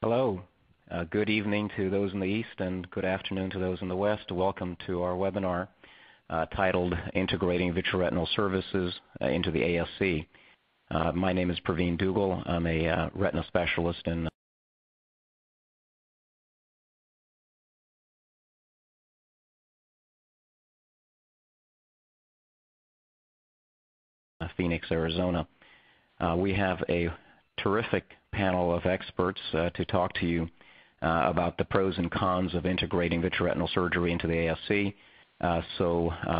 Hello. Good evening to those in the East and good afternoon to those in the West. Welcome to our webinar titled Integrating Vitreoretinal Services into the ASC. My name is Praveen Dugal. I'm a retina specialist in Phoenix, Arizona. We have a terrific panel of experts to talk to you about the pros and cons of integrating vitreoretinal surgery into the ASC.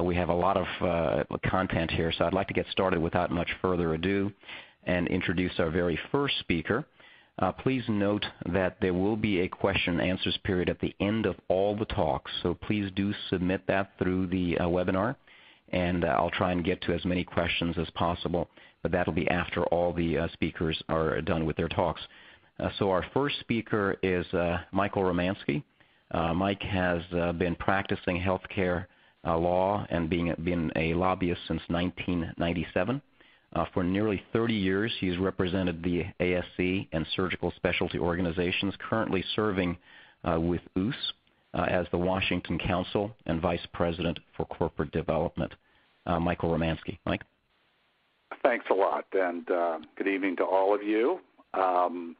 We have a lot of content here, so I'd like to get started without much further ado and introduce our very first speaker. Please note that there will be a question and answers period at the end of all the talks, so please do submit that through the webinar, and I'll try and get to as many questions as possible, but that'll be after all the speakers are done with their talks. So our first speaker is Michael Romanski. Mike has been practicing healthcare law and been a lobbyist since 1997. For nearly 30 years, he's represented the ASC and surgical specialty organizations, currently serving with US as the Washington Counsel and Vice President for Corporate Development. Michael Romanski. Mike? Thanks a lot, and good evening to all of you. Praveen,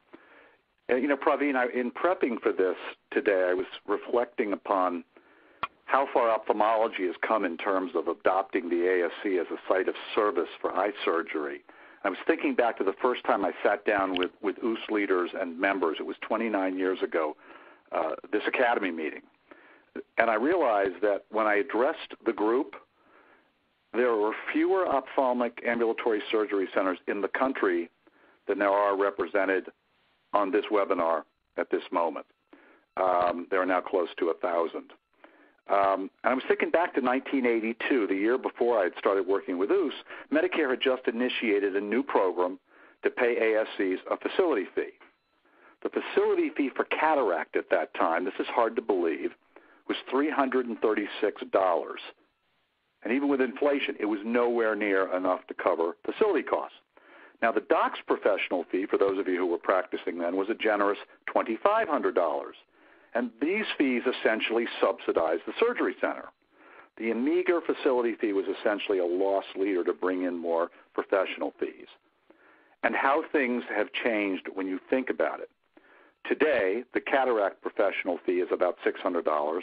in prepping for this today, I was reflecting upon how far ophthalmology has come in terms of adopting the ASC as a site of service for eye surgery. I was thinking back to the first time I sat down with US leaders and members. It was 29 years ago, this Academy meeting. And I realized that when I addressed the group, there were fewer ophthalmic ambulatory surgery centers in the country than there are represented on this webinar at this moment. There are now close to 1,000. And I was thinking back to 1982, the year before I had started working with US. Medicare had just initiated a new program to pay ASCs a facility fee. The facility fee for cataract at that time, this is hard to believe, was $336. And even with inflation, it was nowhere near enough to cover facility costs. Now, the doc's professional fee, for those of you who were practicing then, was a generous $2,500. And these fees essentially subsidized the surgery center. The meager facility fee was essentially a loss leader to bring in more professional fees. And how things have changed when you think about it. Today, the cataract professional fee is about $600,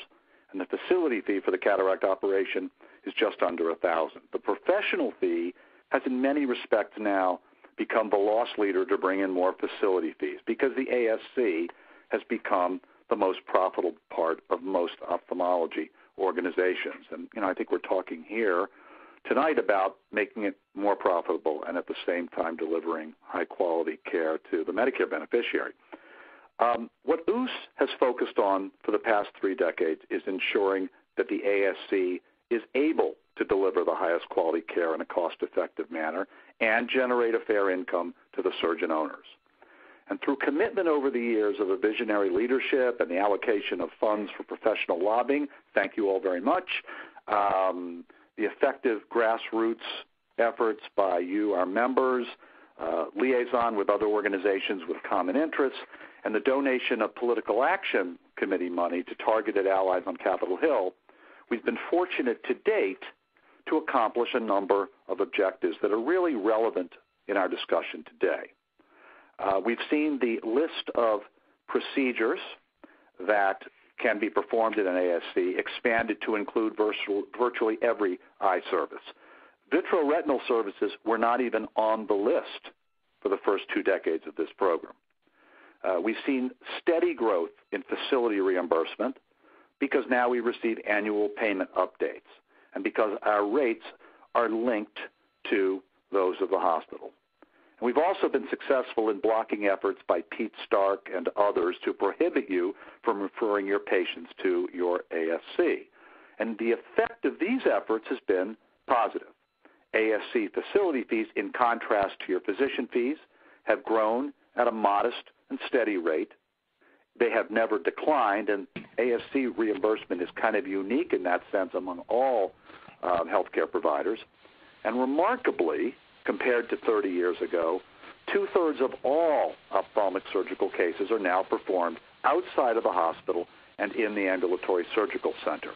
and the facility fee for the cataract operation is just under $1,000. The professional fee has in many respects now become the loss leader to bring in more facility fees because the ASC has become the most profitable part of most ophthalmology organizations. And, I think we're talking here tonight about making it more profitable and at the same time delivering high-quality care to the Medicare beneficiary. What US has focused on for the past 3 decades is ensuring that the ASC is able to deliver the highest quality care in a cost-effective manner and generate a fair income to the surgeon owners. And through commitment over the years of a visionary leadership and the allocation of funds for professional lobbying, thank you all very much, the effective grassroots efforts by you, our members, liaison with other organizations with common interests, and the donation of political action committee money to targeted allies on Capitol Hill, we've been fortunate to date to accomplish a number of objectives that are really relevant in our discussion today. We've seen the list of procedures that can be performed in an ASC expanded to include virtually every eye service. Vitreoretinal services were not even on the list for the first 2 decades of this program. We've seen steady growth in facility reimbursement because now we receive annual payment updates and because our rates are linked to those of the hospital. And we've also been successful in blocking efforts by Pete Stark and others to prohibit you from referring your patients to your ASC. And the effect of these efforts has been positive. ASC facility fees, in contrast to your physician fees, have grown at a modest and steady rate. They have never declined, and ASC reimbursement is kind of unique in that sense among all healthcare providers. And remarkably, compared to 30 years ago, 2/3 of all ophthalmic surgical cases are now performed outside of the hospital and in the ambulatory surgical center.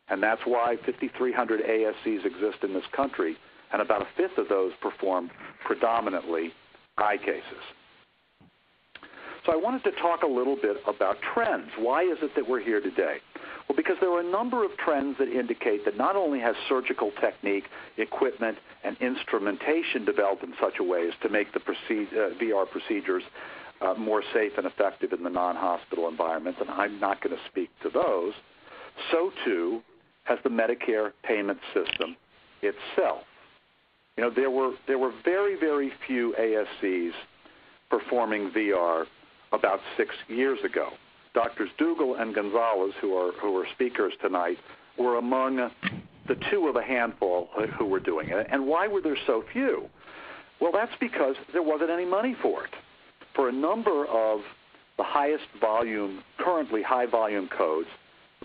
And that's why 5,300 ASCs exist in this country, and about a fifth of those perform predominantly eye cases. So I wanted to talk a little bit about trends. Why is it that we're here today? Well, because there are a number of trends that indicate that not only has surgical technique, equipment, and instrumentation developed in such a way as to make the VR procedures more safe and effective in the non-hospital environment, and I'm not going to speak to those, so too has the Medicare payment system itself. You know, there were very, very few ASCs performing VR about 6 years ago. Doctors Dougal and Gonzalez, who are speakers tonight, were among the two of a handful who were doing it. And why were there so few? Well, that's because there wasn't any money for it. For a number of the highest volume, currently high volume codes,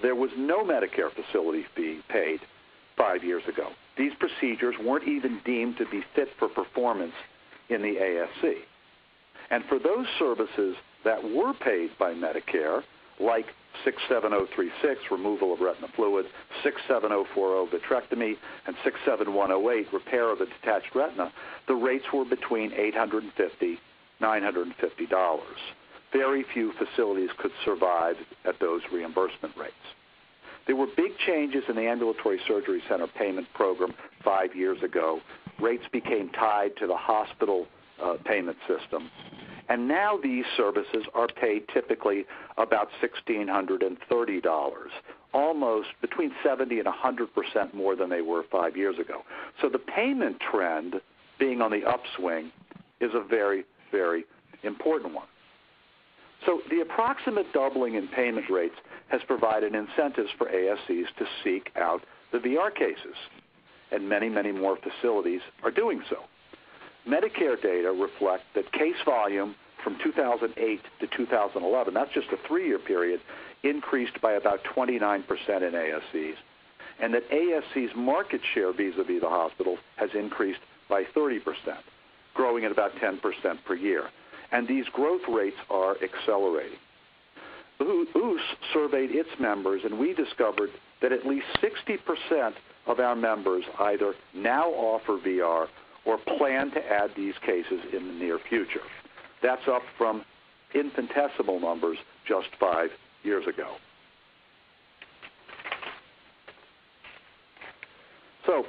there was no Medicare facility fee paid 5 years ago. These procedures weren't even deemed to be fit for performance in the ASC. And for those services that were paid by Medicare, like 67036, removal of retina fluid, 67040, vitrectomy, and 67108, repair of the detached retina, the rates were between $850 $950. Very few facilities could survive at those reimbursement rates. There were big changes in the ambulatory surgery center payment program 5 years ago. Rates became tied to the hospital payment system. And now these services are paid typically about $1,630, almost between 70 and 100% more than they were 5 years ago. So the payment trend being on the upswing is a very, very important one. So the approximate doubling in payment rates has provided incentives for ASCs to seek out the VR cases, and many, many more facilities are doing so. Medicare data reflect that case volume from 2008 to 2011, that's just a 3-year period, increased by about 29% in ASCs, and that ASC's market share vis-a-vis the hospital has increased by 30%, growing at about 10% per year. And these growth rates are accelerating. OOS surveyed its members, and we discovered that at least 60% of our members either now offer VR or plan to add these cases in the near future. That's up from infinitesimal numbers just 5 years ago. So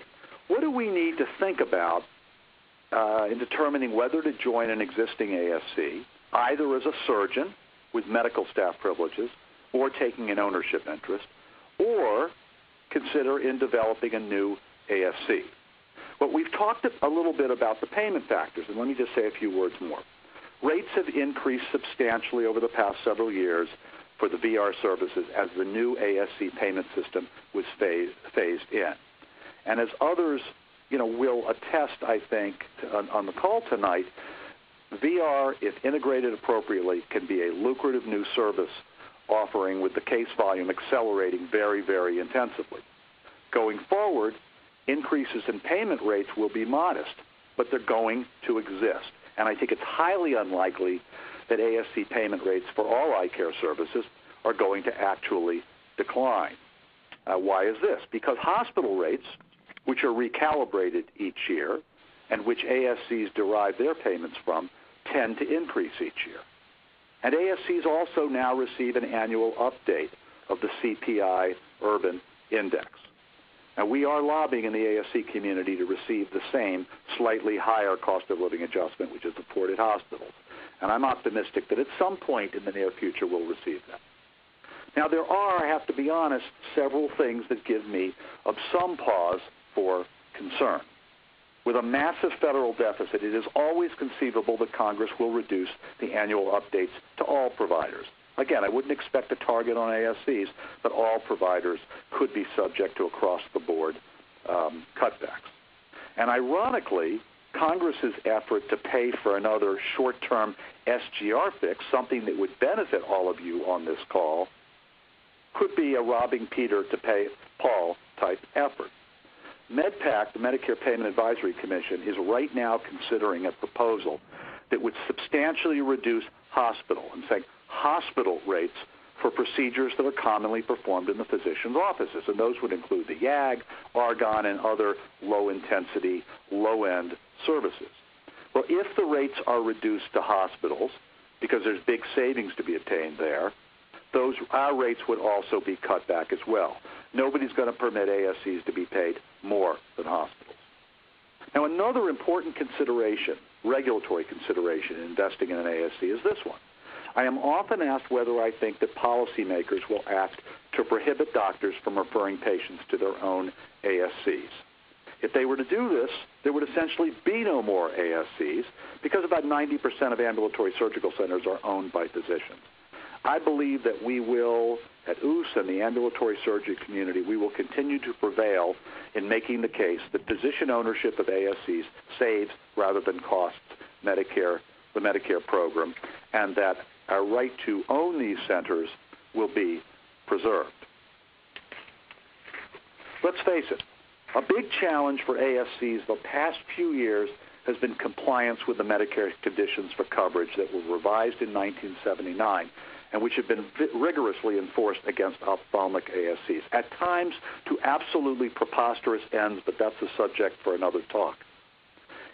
what do we need to think about in determining whether to join an existing ASC, either as a surgeon with medical staff privileges or taking an ownership interest, or consider in developing a new ASC? Well, we've talked a little bit about the payment factors, and let me just say a few words more. Rates have increased substantially over the past several years for the VR services as the new ASC payment system was phased in. And as others will attest, I think, on the call tonight, VR, if integrated appropriately, can be a lucrative new service offering with the case volume accelerating very, very intensively. Going forward, increases in payment rates will be modest, but they're going to exist. And I think it's highly unlikely that ASC payment rates for all eye care services are going to actually decline. Why is this? Because hospital rates, which are recalibrated each year, and which ASCs derive their payments from, tend to increase each year. And ASCs also now receive an annual update of the CPI Urban Index. Now, we are lobbying in the ASC community to receive the same slightly higher cost of living adjustment which is afforded hospitals. And I'm optimistic that at some point in the near future we'll receive that. Now, there are, I have to be honest, several things that give me of some pause for concern. With a massive federal deficit, it is always conceivable that Congress will reduce the annual updates to all providers. Again, I wouldn't expect a target on ASCs, but all providers could be subject to across-the-board cutbacks. And ironically, Congress's effort to pay for another short-term SGR fix, something that would benefit all of you on this call, could be a robbing Peter to pay Paul type effort. MedPAC, the Medicare Payment Advisory Commission, is right now considering a proposal that would substantially reduce hospital, I'm saying hospital rates for procedures that are commonly performed in the physician's offices, and those would include the YAG, argon, and other low-intensity, low-end services. Well, if the rates are reduced to hospitals, because there's big savings to be obtained there, our rates would also be cut back as well. Nobody's going to permit ASCs to be paid more than hospitals. Now, another important consideration, regulatory consideration in investing in an ASC is this one. I am often asked whether I think that policymakers will act to prohibit doctors from referring patients to their own ASCs. If they were to do this, there would essentially be no more ASCs because about 90% of ambulatory surgical centers are owned by physicians. I believe that we will, at OOS and the ambulatory surgery community, we will continue to prevail in making the case that physician ownership of ASCs saves rather than costs the Medicare program, and that our right to own these centers will be preserved. Let's face it, a big challenge for ASCs the past few years has been compliance with the Medicare conditions for coverage that were revised in 1979 and which have been rigorously enforced against ophthalmic ASCs, at times to absolutely preposterous ends, but that's a subject for another talk.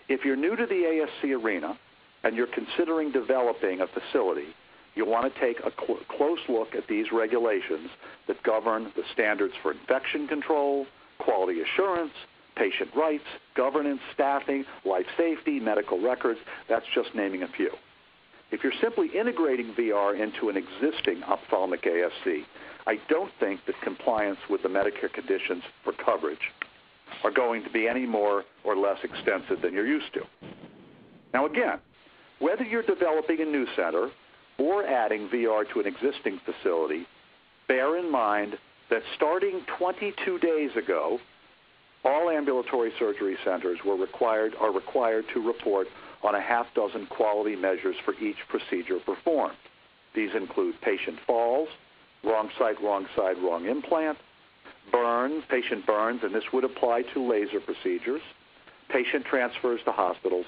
If you're new to the ASC arena and you're considering developing a facility, you'll want to take a close look at these regulations that govern the standards for infection control, quality assurance, patient rights, governance, staffing, life safety, medical records. That's just naming a few. If you're simply integrating VR into an existing ophthalmic ASC, I don't think that compliance with the Medicare conditions for coverage are going to be any more or less extensive than you're used to. Now again, whether you're developing a new center or adding VR to an existing facility, bear in mind that starting 22 days ago, all ambulatory surgery centers are required to report on a half dozen quality measures for each procedure performed. These include patient falls, wrong site, wrong implant, burns, patient burns, and this would apply to laser procedures, patient transfers to hospitals,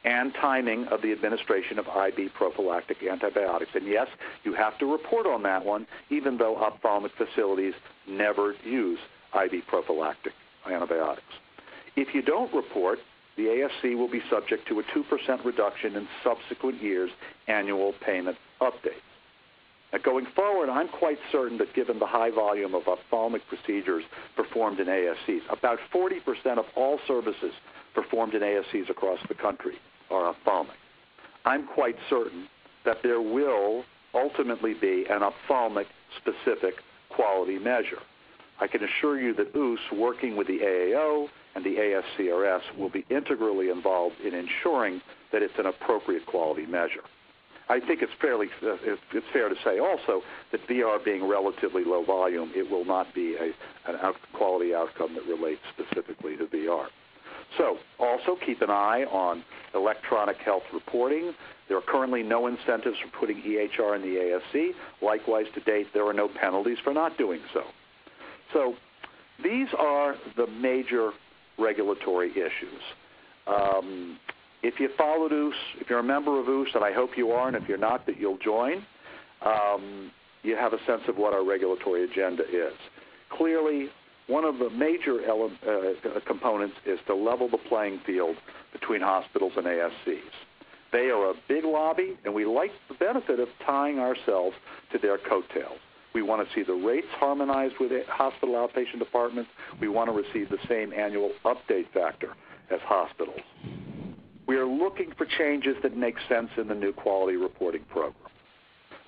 and timing of the administration of IV prophylactic antibiotics. And yes, you have to report on that one, even though ophthalmic facilities never use IV prophylactic antibiotics. If you don't report, the ASC will be subject to a 2% reduction in subsequent years' annual payment updates. Now, going forward, I'm quite certain that given the high volume of ophthalmic procedures performed in ASCs, about 40% of all services performed in ASCs across the country are ophthalmic. I'm quite certain that there will ultimately be an ophthalmic-specific quality measure. I can assure you that OOS, working with the AAO and the ASCRS, will be integrally involved in ensuring that it's an appropriate quality measure. I think it's fair to say also that VR being relatively low volume, it will not be an quality outcome that relates specifically to VR. So also keep an eye on electronic health reporting. There are currently no incentives for putting EHR in the ASC. Likewise, to date, there are no penalties for not doing so. So these are the major regulatory issues. If you followed OOS, if you're a member of OOS, and I hope you are, and if you're not, that you'll join, you have a sense of what our regulatory agenda is. Clearly, one of the major components is to level the playing field between hospitals and ASCs. They are a big lobby, and we like the benefit of tying ourselves to their coattails. We want to see the rates harmonized with hospital outpatient departments. We want to receive the same annual update factor as hospitals. We are looking for changes that make sense in the new quality reporting program.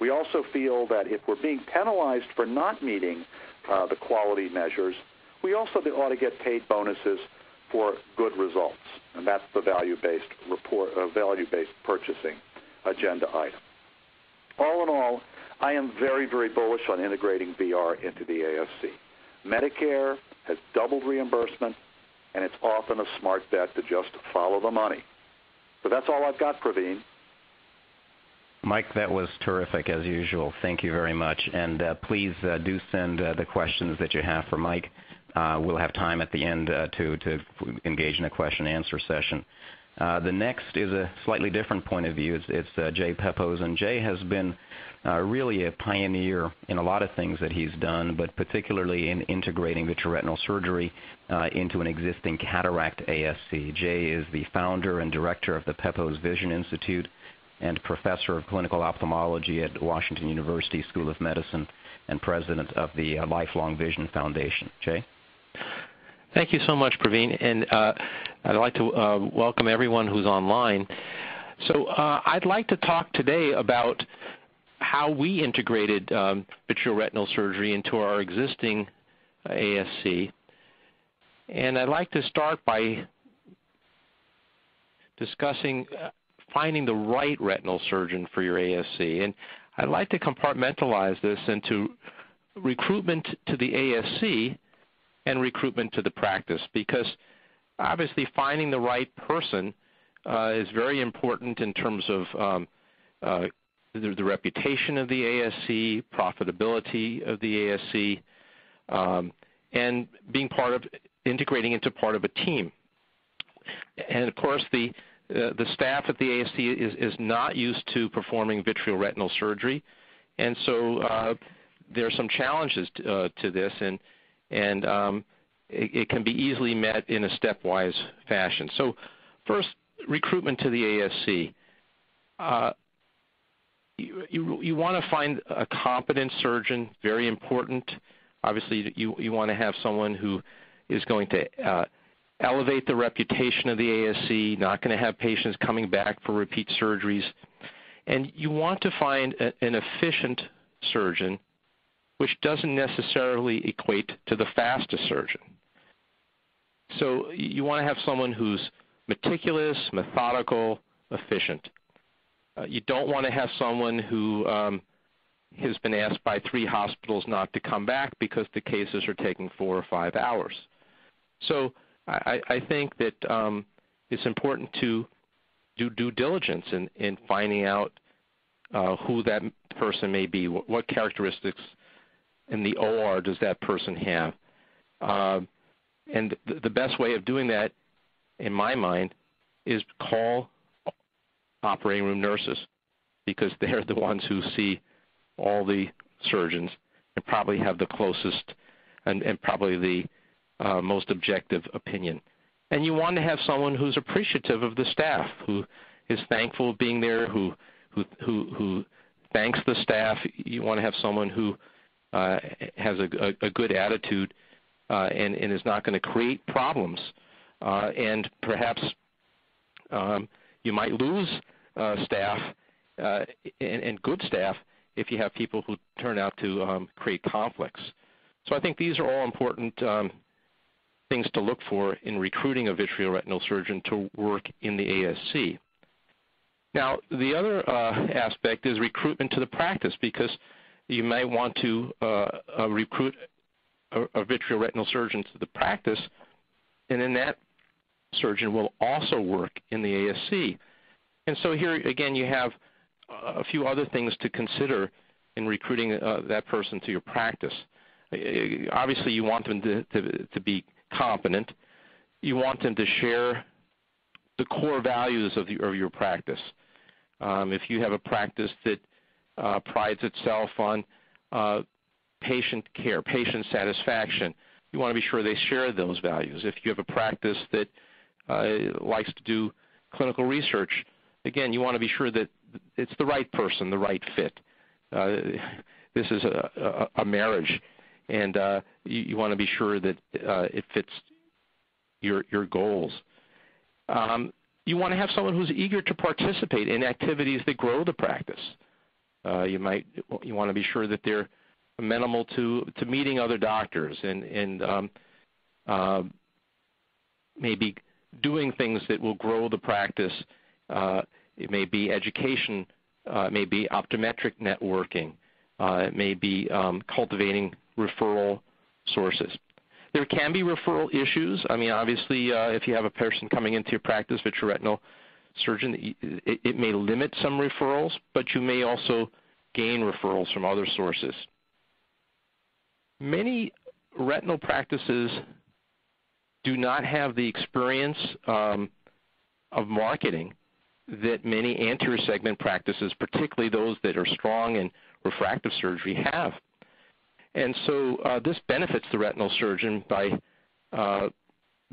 We also feel that if we're being penalized for not meeting the quality measures, we also ought to get paid bonuses for good results, and that's the value-based purchasing agenda item. All in all, I am very, very bullish on integrating VR into the ASC. Medicare has doubled reimbursement, and it's often a smart bet to just follow the money. So that's all I've got, Praveen. Mike, that was terrific as usual. Thank you very much. And please do send the questions that you have for Mike. We'll have time at the end to engage in a question and answer session. The next is a slightly different point of view. It's Jay Pepose, and Jay has been really a pioneer in a lot of things that he's done, but particularly in integrating vitreoretinal surgery into an existing cataract ASC. Jay is the founder and director of the Pepose Vision Institute and professor of clinical ophthalmology at Washington University School of Medicine and president of the Lifelong Vision Foundation. Jay? Thank you so much, Praveen, and I'd like to welcome everyone who's online. So I'd like to talk today about how we integrated vitreoretinal surgery into our existing ASC. And I'd like to start by discussing finding the right retinal surgeon for your ASC. And I'd like to compartmentalize this into recruitment to the ASC and recruitment to the practice, because obviously finding the right person is very important in terms of the reputation of the ASC, profitability of the ASC, and being part of integrating into part of a team. And of course, the staff at the ASC is not used to performing vitreoretinal surgery, and so there are some challenges to this, and it can be easily met in a stepwise fashion. So first, recruitment to the ASC. You want to find a competent surgeon, very important. Obviously, you want to have someone who is going to elevate the reputation of the ASC, not going to have patients coming back for repeat surgeries. And you want to find an efficient surgeon, which doesn't necessarily equate to the fastest surgeon. So you want to have someone who's meticulous, methodical, efficient. You don't want to have someone who has been asked by 3 hospitals not to come back because the cases are taking 4 or 5 hours. So I think that it's important to do due diligence in finding out who that person may be, what characteristics in the OR does that person have. And the best way of doing that, in my mind, is call operating room nurses, because they're the ones who see all the surgeons and probably have the closest and probably the most objective opinion. And you want to have someone who's appreciative of the staff, who is thankful of being there, who thanks the staff. You want to have someone who has a good attitude and is not going to create problems. And perhaps you might lose staff and good staff if you have people who turn out to create conflicts. So I think these are all important things to look for in recruiting a vitreoretinal surgeon to work in the ASC. Now, the other aspect is recruitment to the practice, because you might want to recruit a vitreoretinal surgeon to the practice, and then that surgeon will also work in the ASC. And so here, again, you have a few other things to consider in recruiting that person to your practice. Obviously, you want them to be competent. You want them to share the core values of your practice. If you have a practice that prides itself on patient care, patient satisfaction, you want to be sure they share those values. If you have a practice that likes to do clinical research, again, you want to be sure that it's the right person, the right fit. This is a marriage, and you want to be sure that it fits your goals. You want to have someone who's eager to participate in activities that grow the practice. You want to be sure that they're amenable to meeting other doctors and maybe doing things that will grow the practice. It may be education, it may be optometric networking, it may be cultivating referral sources. There can be referral issues. I mean, obviously, if you have a person coming into your practice, vitreoretinal surgeon, it may limit some referrals, but you may also gain referrals from other sources. Many retinal practices do not have the experience of marketing that many anterior segment practices, particularly those that are strong in refractive surgery, have. And so this benefits the retinal surgeon by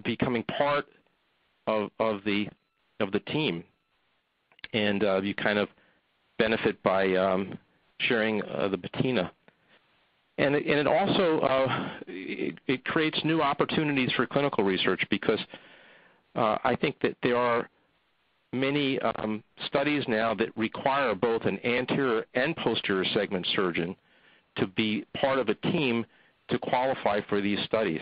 becoming part of the team, and you kind of benefit by sharing the patina. And it also it creates new opportunities for clinical research, because I think that there are many studies now that require both an anterior and posterior segment surgeon to be part of a team to qualify for these studies.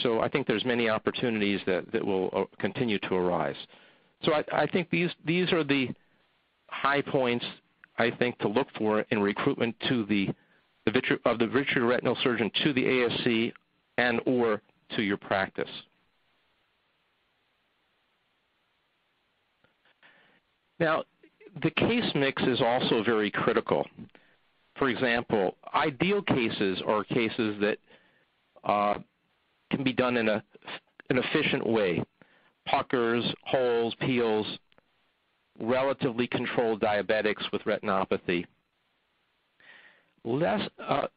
So I think there's many opportunities that will continue to arise. So I think these are the high points, I think, to look for in recruitment to the vitreoretinal surgeon to the ASC and or to your practice. Now, the case mix is also very critical. For example, ideal cases are cases that can be done in an efficient way. Puckers, holes, peels, relatively controlled diabetics with retinopathy. Less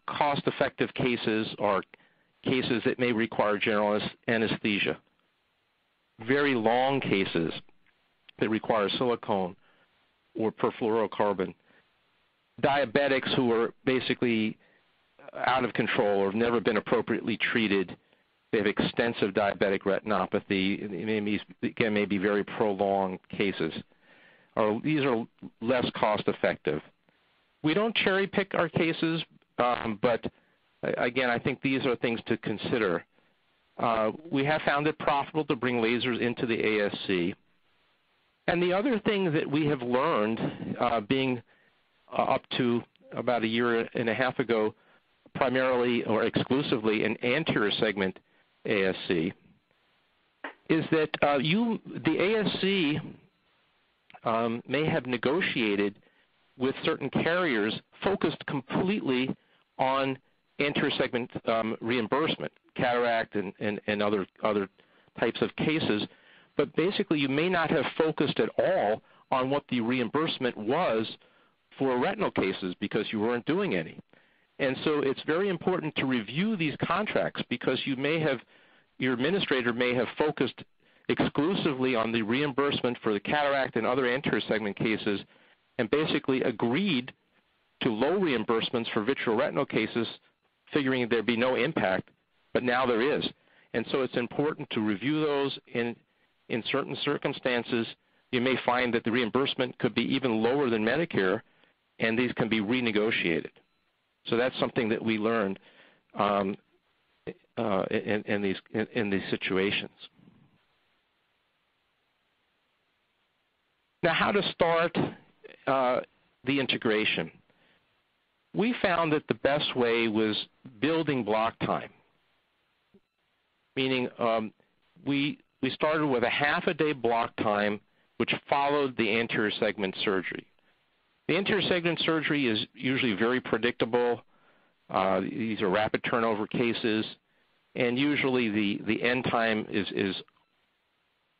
cost-effective cases are cases that may require general anesthesia. Very long cases that require silicone or perfluorocarbon. Diabetics who are basically out of control or have never been appropriately treated. They have extensive diabetic retinopathy. It may be very prolonged cases. These are less cost-effective. We don't cherry-pick our cases, but again, I think these are things to consider. We have found it profitable to bring lasers into the ASC. And the other thing that we have learned, being up to about a year and a half ago, primarily or exclusively an anterior segment ASC, is that the ASC may have negotiated with certain carriers focused completely on anterior segment reimbursement, cataract and other types of cases, but basically you may not have focused at all on what the reimbursement was for retinal cases because you weren't doing any. And so it's very important to review these contracts, because your administrator may have focused exclusively on the reimbursement for the cataract and other anterior segment cases and basically agreed to low reimbursements for vitreoretinal cases, figuring there'd be no impact, but now there is. And so it's important to review those. In certain circumstances, you may find that the reimbursement could be even lower than Medicare, and these can be renegotiated. So that's something that we learned in these situations. Now, how to start the integration? We found that the best way was building block time, meaning we started with a half-a-day block time, which followed the anterior segment surgery. The anterior segment surgery is usually very predictable. These are rapid turnover cases, and usually the end time is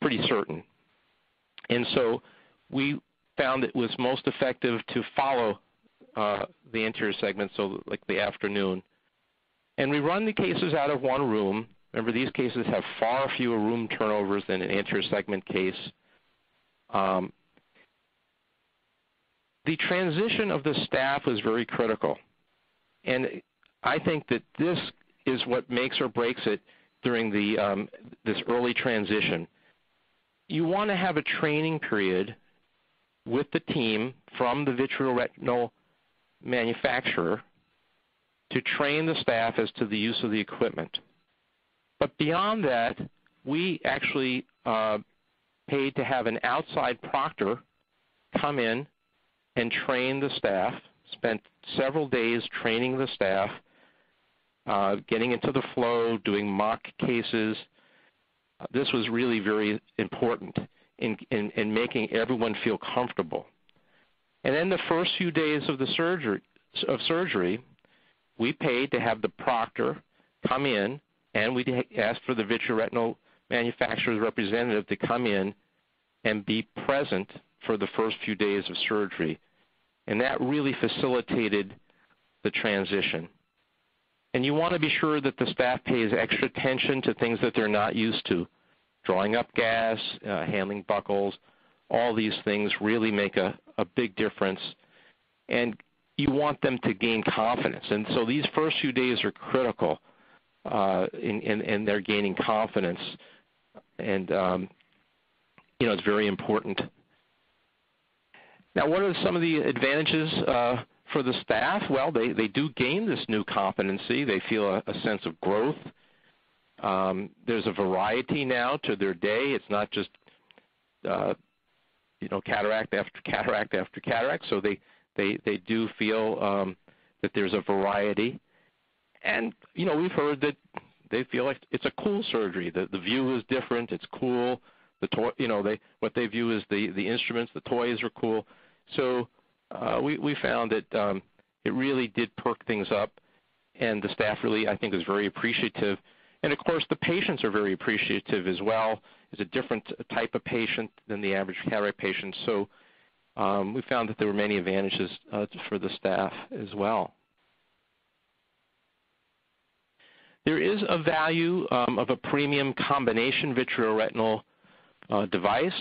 pretty certain. And so we found it was most effective to follow the anterior segment, so like the afternoon. And we run the cases out of one room. Remember, these cases have far fewer room turnovers than an anterior segment case. The transition of the staff was very critical. And I think that this is what makes or breaks it during this early transition. You want to have a training period with the team from the vitreoretinal manufacturer to train the staff as to the use of the equipment. But beyond that, we actually paid to have an outside proctor come in and train the staff, spent several days training the staff, getting into the flow, doing mock cases. This was really very important in making everyone feel comfortable. And then the first few days of the surgery, we paid to have the proctor come in, and we asked for the vitreoretinal manufacturer's representative to come in and be present for the first few days of surgery. And that really facilitated the transition. And you want to be sure that the staff pays extra attention to things that they're not used to. Drawing up gas, handling buckles, all these things really make a big difference. And you want them to gain confidence. And so these first few days are critical in their gaining confidence. And, it's very important. Now, what are some of the advantages for the staff? Well, they do gain this new competency. They feel a sense of growth. There's a variety now to their day. It's not just, cataract after cataract after cataract. So they do feel that there's a variety. And, we've heard that they feel like it's a cool surgery. The view is different. It's cool. What they view as the instruments, the toys are cool. So we found that it really did perk things up, and the staff really, I think, is very appreciative. And, of course, the patients are very appreciative as well. It's a different type of patient than the average cataract patient. So we found that there were many advantages for the staff as well. There is a value of a premium combination vitreoretinal device.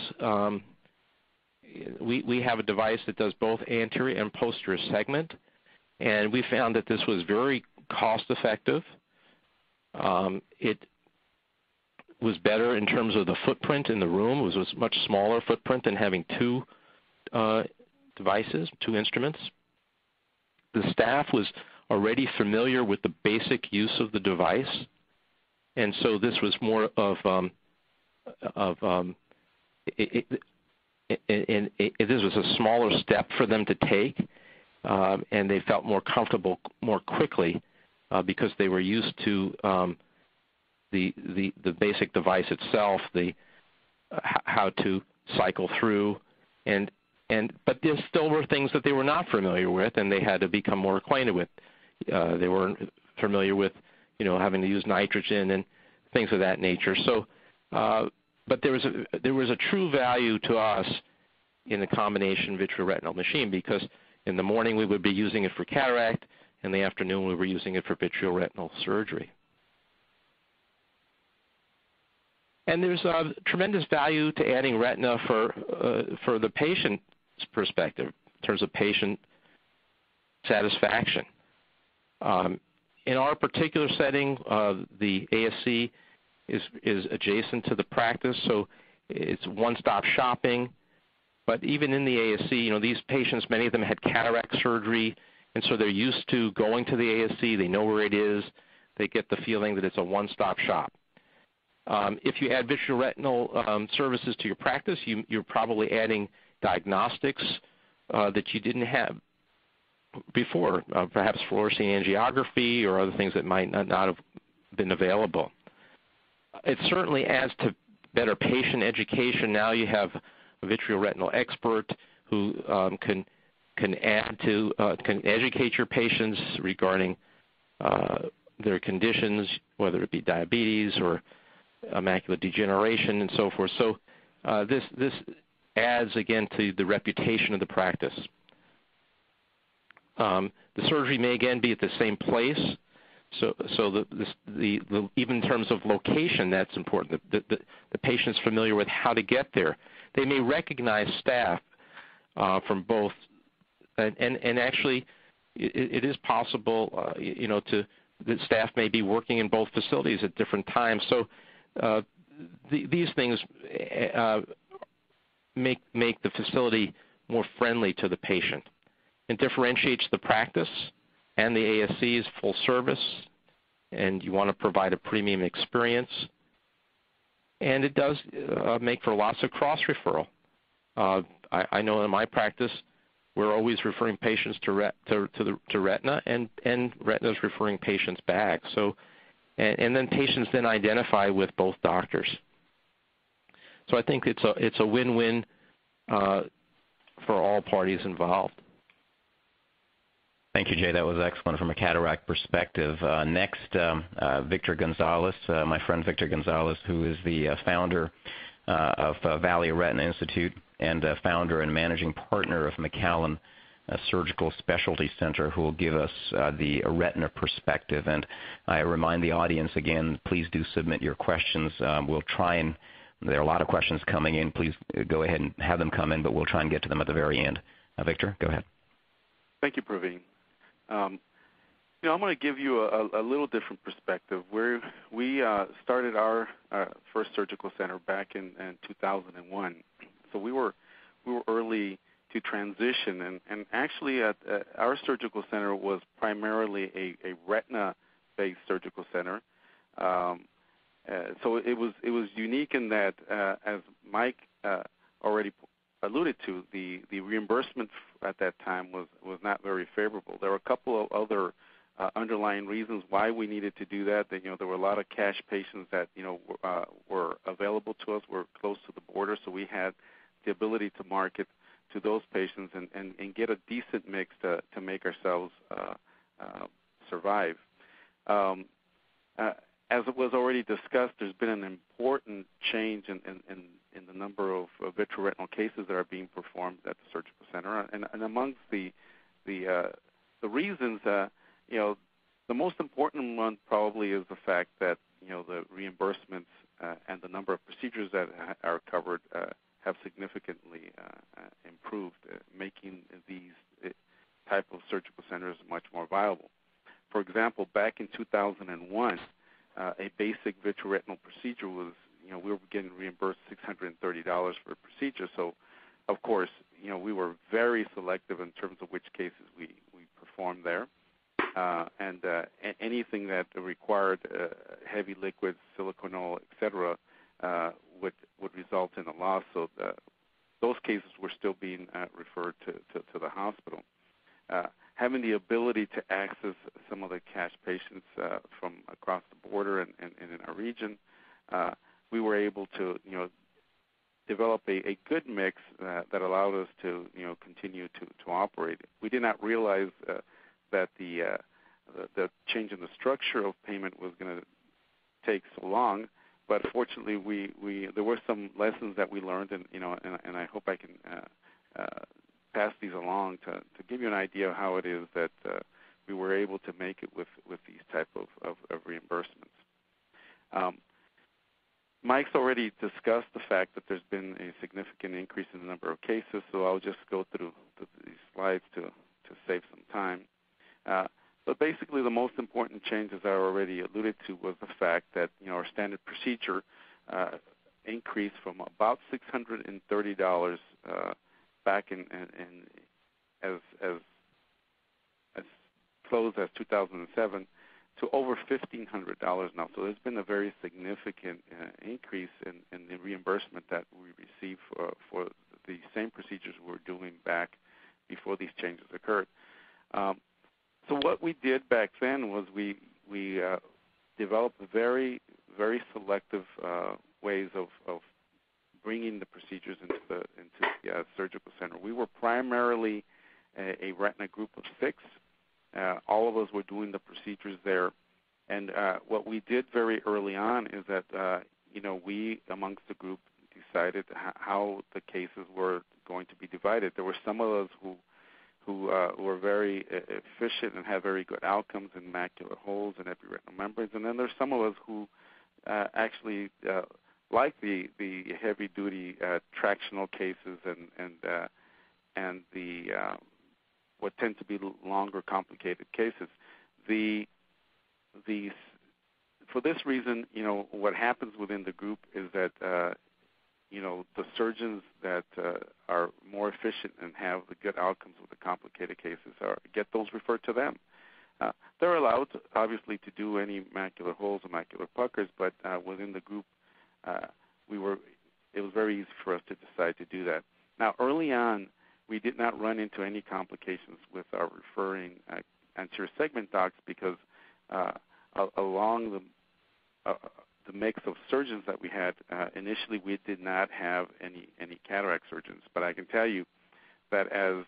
We have a device that does both anterior and posterior segment, and we found that this was very cost effective. It was better in terms of the footprint in the room. It was a much smaller footprint than having two devices, two instruments. The staff was already familiar with the basic use of the device, and so this was more of this was a smaller step for them to take, and they felt more comfortable more quickly because they were used to the basic device itself, how to cycle through, but there still were things that they were not familiar with, and they had to become more acquainted with. They weren't familiar with, having to use nitrogen and things of that nature. So, but there was a true value to us in the combination vitreoretinal machine, because in the morning we would be using it for cataract, in the afternoon we were using it for vitreoretinal surgery. And there's a tremendous value to adding retina for the patient's perspective in terms of patient satisfaction. In our particular setting, the ASC is adjacent to the practice, so it's one-stop shopping. But even in the ASC, these patients, many of them had cataract surgery, and so they're used to going to the ASC. They know where it is. They get the feeling that it's a one-stop shop. If you add vitreoretinal services to your practice, you're probably adding diagnostics that you didn't have before, perhaps fluorescein angiography or other things that might not have been available. It certainly adds to better patient education. Now you have a vitreoretinal expert who can educate your patients regarding their conditions, whether it be diabetes or macular degeneration and so forth. So this adds again to the reputation of the practice. The surgery may again be at the same place, so even in terms of location, that's important. The patient's familiar with how to get there. They may recognize staff from both, and actually, it is possible, that staff may be working in both facilities at different times. So these things make the facility more friendly to the patient. It differentiates the practice and the ASC's full service, and you want to provide a premium experience. And it does make for lots of cross-referral. I know in my practice, we're always referring patients to retina, and retina is referring patients back. So, and then patients then identify with both doctors. So I think it's a win-win for all parties involved. Thank you, Jay. That was excellent from a cataract perspective. Next, Victor Gonzalez, my friend Victor Gonzalez, who is the founder of Valley Retina Institute and founder and managing partner of McAllen Surgical Specialty Center, who will give us the retina perspective. And I remind the audience again, please do submit your questions. We'll try and, there are a lot of questions coming in. Please go ahead and have them come in, but we'll try and get to them at the very end. Victor, go ahead. Thank you, Praveen. I'm going to give you a little different perspective. We started our first surgical center back in 2001, so we were early to transition, and actually our surgical center was primarily a retina-based surgical center. So it was unique in that, as Mike already alluded to, the reimbursement at that time was not very favorable. There were a couple of other underlying reasons why we needed to do that. That there were a lot of cash patients that were available to us. We're close to the border, so we had the ability to market to those patients and get a decent mix to make ourselves survive. As it was already discussed, there's been an important change in the number of vitreoretinal cases that are being performed at the surgical center, and amongst the reasons, the most important one probably is the fact that the reimbursements and the number of procedures that are covered have significantly improved, making these type of surgical centers much more viable. For example, back in 2001, a basic vitreoretinal procedure was, we were getting reimbursed $630 for a procedure. So, of course, we were very selective in terms of which cases we performed there. And anything that required heavy liquids, siliconol, etc., would result in a loss. So those cases were still being referred to the hospital. Having the ability to access some of the cash patients from across the border and in our region, we were able to develop a good mix that allowed us to continue to operate. We did not realize that the change in the structure of payment was going to take so long, but fortunately there were some lessons that we learned, and I hope I can pass these along to give you an idea of how it is that we were able to make it with these type of reimbursements. Mike's already discussed the fact that there's been a significant increase in the number of cases, so I'll just go through these slides to save some time. But basically, the most important change, as I already alluded to, was the fact that our standard procedure increased from about $630 back in as close as 2007 to over $1,500 now. So there's been a very significant increase in the reimbursement that we receive for the same procedures we were doing back before these changes occurred. So what we did back then was we developed very, very selective ways of bringing the procedures into the surgical center. We were primarily a retina group of 6. All of us were doing the procedures there, and what we did very early on is that we amongst the group decided how the cases were going to be divided. There were some of us who were very efficient and had very good outcomes in macular holes and epiretinal membranes, and then there's some of us who actually like the heavy-duty tractional cases and the what tend to be longer, complicated cases. For this reason, what happens within the group is that the surgeons that are more efficient and have the good outcomes with the complicated cases get those referred to them. They're allowed, obviously, to do any macular holes or macular puckers, but within the group, it was very easy for us to decide to do that. Now, early on, we did not run into any complications with our referring anterior segment docs because along the mix of surgeons that we had, initially we did not have any cataract surgeons. But I can tell you that as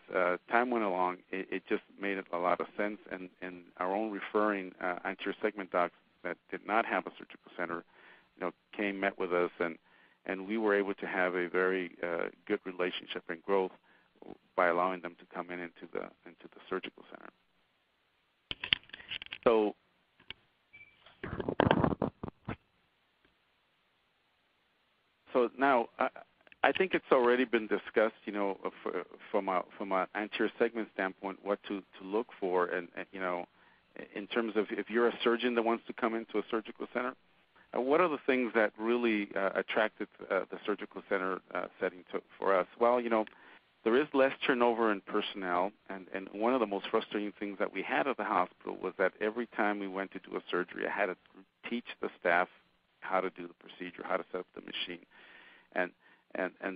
time went along, it just made a lot of sense, and our own referring anterior segment docs that did not have a surgical center, met with us, and we were able to have a very good relationship and growth by allowing them to come into the surgical center. So now I think it's already been discussed, from an anterior segment standpoint, what to look for, and in terms of if you're a surgeon that wants to come into a surgical center, what are the things that really attracted the surgical center setting for us? Well, there is less turnover in personnel, and one of the most frustrating things that we had at the hospital was that every time we went to do a surgery, I had to teach the staff how to do the procedure, how to set up the machine. And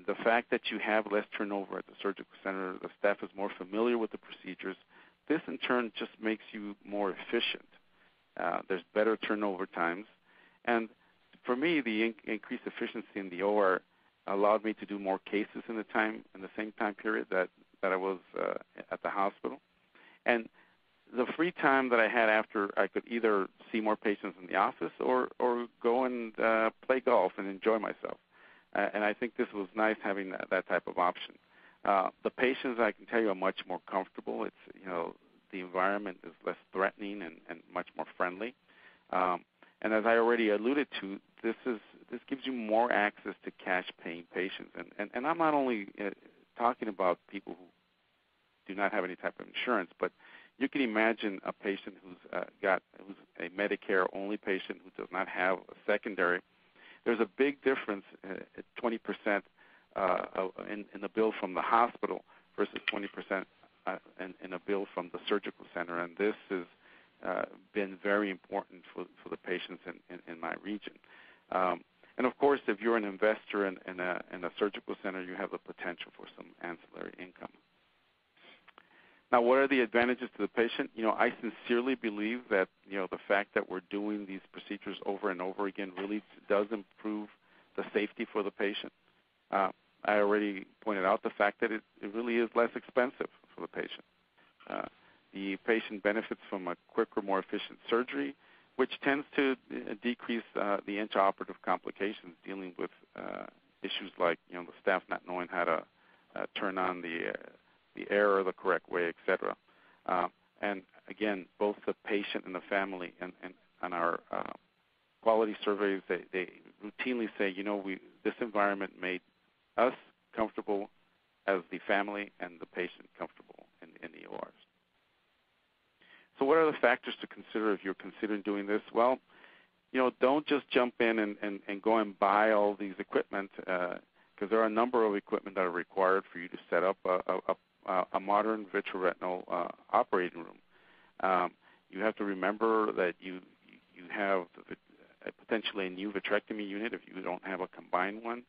the fact that you have less turnover at the surgical center, the staff is more familiar with the procedures, this in turn just makes you more efficient. There's better turnover times. And for me, the increased efficiency in the OR allowed me to do more cases in the same time period that I was at the hospital. And the free time that I had after, I could either see more patients in the office or go and play golf and enjoy myself. And I think this was nice having that type of option. The patients, I can tell you, are much more comfortable. It's, the environment is less threatening and much more friendly. And as I already alluded to, this gives you more access to cash paying patients. And I'm not only talking about people who do not have any type of insurance, but you can imagine a patient who's a Medicare only patient who does not have a secondary. There's a big difference at 20% in the bill from the hospital versus 20% in a bill from the surgical center, and this has been very important for the patients in my region. And of course, if you're an investor in a surgical center, you have the potential for some ancillary income. Now, what are the advantages to the patient? I sincerely believe that, the fact that we're doing these procedures over and over again really does improve the safety for the patient. I already pointed out the fact that it really is less expensive for the patient. The patient benefits from a quicker, more efficient surgery, which tends to decrease the intraoperative complications dealing with issues like, the staff not knowing how to turn on the air the correct way, etc. And again, both the patient and the family and on our quality surveys, they routinely say, this environment made us comfortable as the family and the patient comfortable in the ORs. So what are the factors to consider if you're considering doing this? Well, don't just jump in and go and buy all these equipment, because there are a number of equipment that are required for you to set up a modern vitreoretinal operating room. You have to remember that you have potentially a new vitrectomy unit if you don't have a combined one.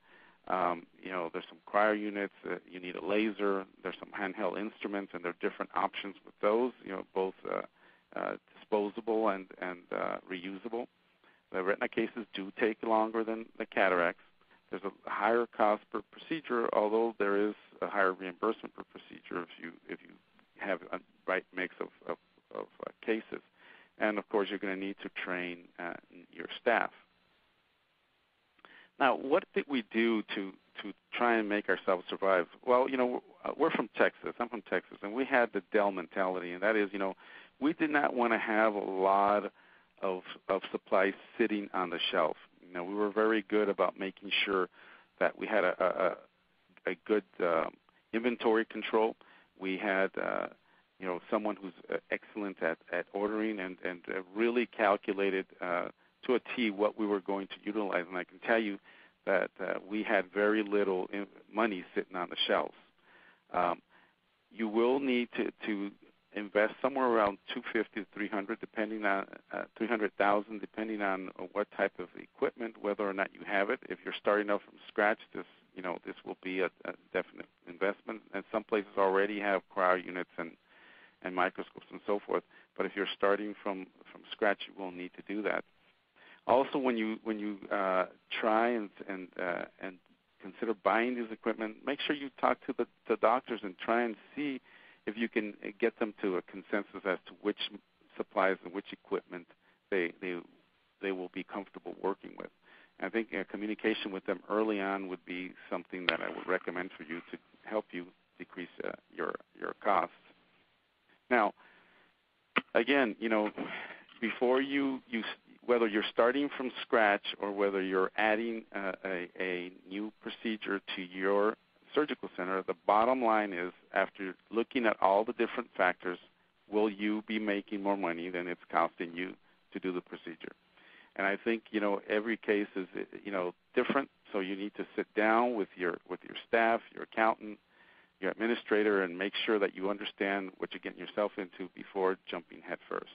There's some cryo units. You need a laser. There's some handheld instruments, and there are different options with those. Both disposable and reusable. The retina cases do take longer than the cataracts. There's a higher cost per procedure, although there is a higher reimbursement per procedure if you have a right mix of cases. And of course, you're going to need to train your staff. Now, what did we do to try and make ourselves survive? Well, we're from Texas. I'm from Texas, and we had the Dell mentality, and that is, we did not want to have a lot of supplies sitting on the shelf. We were very good about making sure that we had a good inventory control. We had someone who's excellent at ordering and really calculated to a T what we were going to utilize. And I can tell you that we had very little money sitting on the shelves. You will need to invest somewhere around $250,000 to $300,000, depending on $300,000, depending on what type of equipment, whether or not you have it. If you're starting off from scratch, this will be a definite investment. And some places already have cryo units and microscopes and so forth. But if you're starting from scratch, you will need to do that. Also, when you try and consider buying this equipment, make sure you talk to the doctors and try and see if you can get them to a consensus as to which supplies and which equipment they will be comfortable working with. I think communication with them early on would be something that I would recommend for you to help you decrease your costs. Now, again, before you whether you're starting from scratch or whether you're adding a new procedure to your surgical center, the bottom line is, after looking at all the different factors, will you be making more money than it's costing you to do the procedure? And I think every case is different, so you need to sit down with your staff, your accountant, your administrator, and make sure that you understand what you're getting yourself into before jumping head first.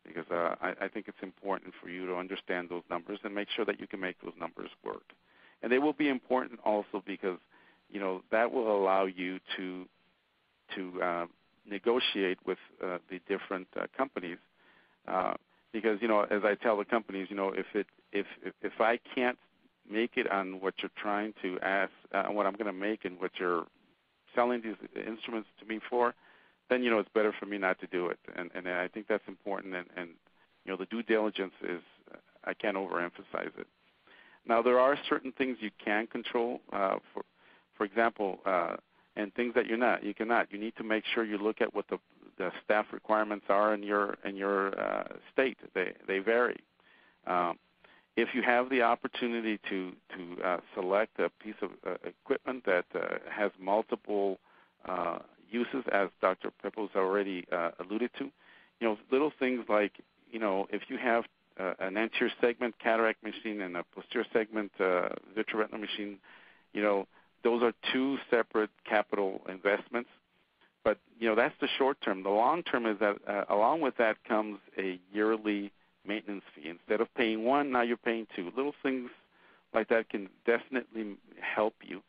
Because I think it's important for you to understand those numbers and make sure that you can make those numbers work. And they will be important also because that will allow you to negotiate with the different companies. Because as I tell the companies, if I can't make it on what you're trying to ask, what I'm going to make and what you're selling these instruments to me for, then it's better for me not to do it. And I think that's important. And the due diligence is, I can't overemphasize it. Now, there are certain things you can control. For example, and things that you cannot. You need to make sure you look at what the staff requirements are in your state. They vary. If you have the opportunity to select a piece of equipment that has multiple uses, as Dr. Peppos already alluded to, little things like if you have an anterior segment cataract machine and a posterior segment vitreoretinal machine, those are two separate capital investments. But that's the short term. The long term is that along with that comes a yearly maintenance fee. Instead of paying one, now you're paying two. Little things like that can definitely help you.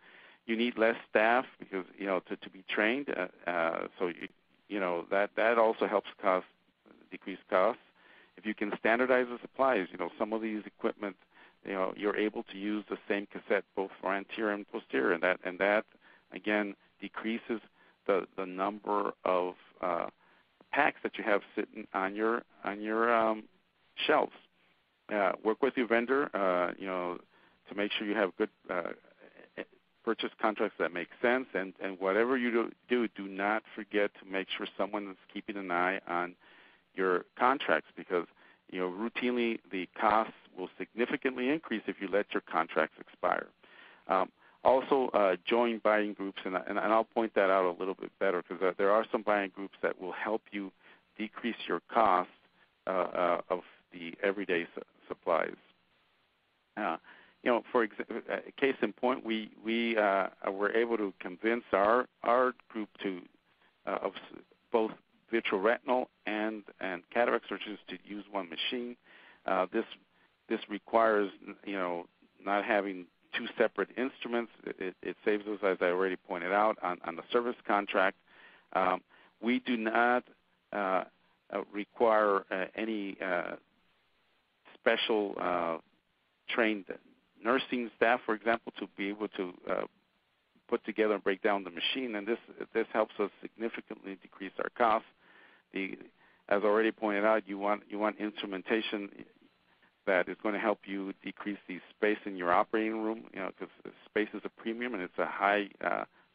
You need less staff because to be trained. So that also helps decrease costs. If you can standardize the supplies, some of these equipment, you're able to use the same cassette both for anterior and posterior, and that again decreases the number of packs that you have sitting on your shelves. Work with your vendor, to make sure you have good purchase contracts that make sense, and whatever you do not forget to make sure someone is keeping an eye on your contracts, because routinely the costs will significantly increase if you let your contracts expire. Also, join buying groups, and I'll point that out a little bit better, because there are some buying groups that will help you decrease your costs of the everyday supplies. For case in point, we were able to convince our group of both vitreoretinal and cataract surgeons to use one machine. This requires not having two separate instruments. It saves us, as I already pointed out, on the service contract. We do not require any special trained nursing staff, for example, to be able to put together and break down the machine, and this helps us significantly decrease our costs. As already pointed out, you want instrumentation that is going to help you decrease the space in your operating room, because space is a premium and it's a high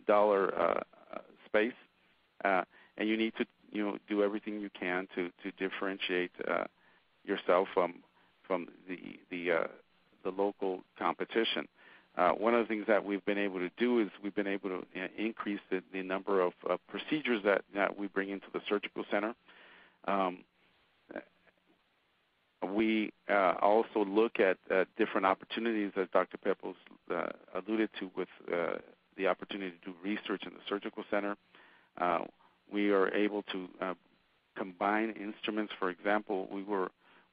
dollar space, and you need to do everything you can to differentiate yourself from the local competition. One of the things that we've been able to do is we've been able to increase the number of procedures that we bring into the surgical center. We also look at different opportunities, as Dr. Peppos alluded to, with the opportunity to do research in the surgical center. We are able to combine instruments. For example,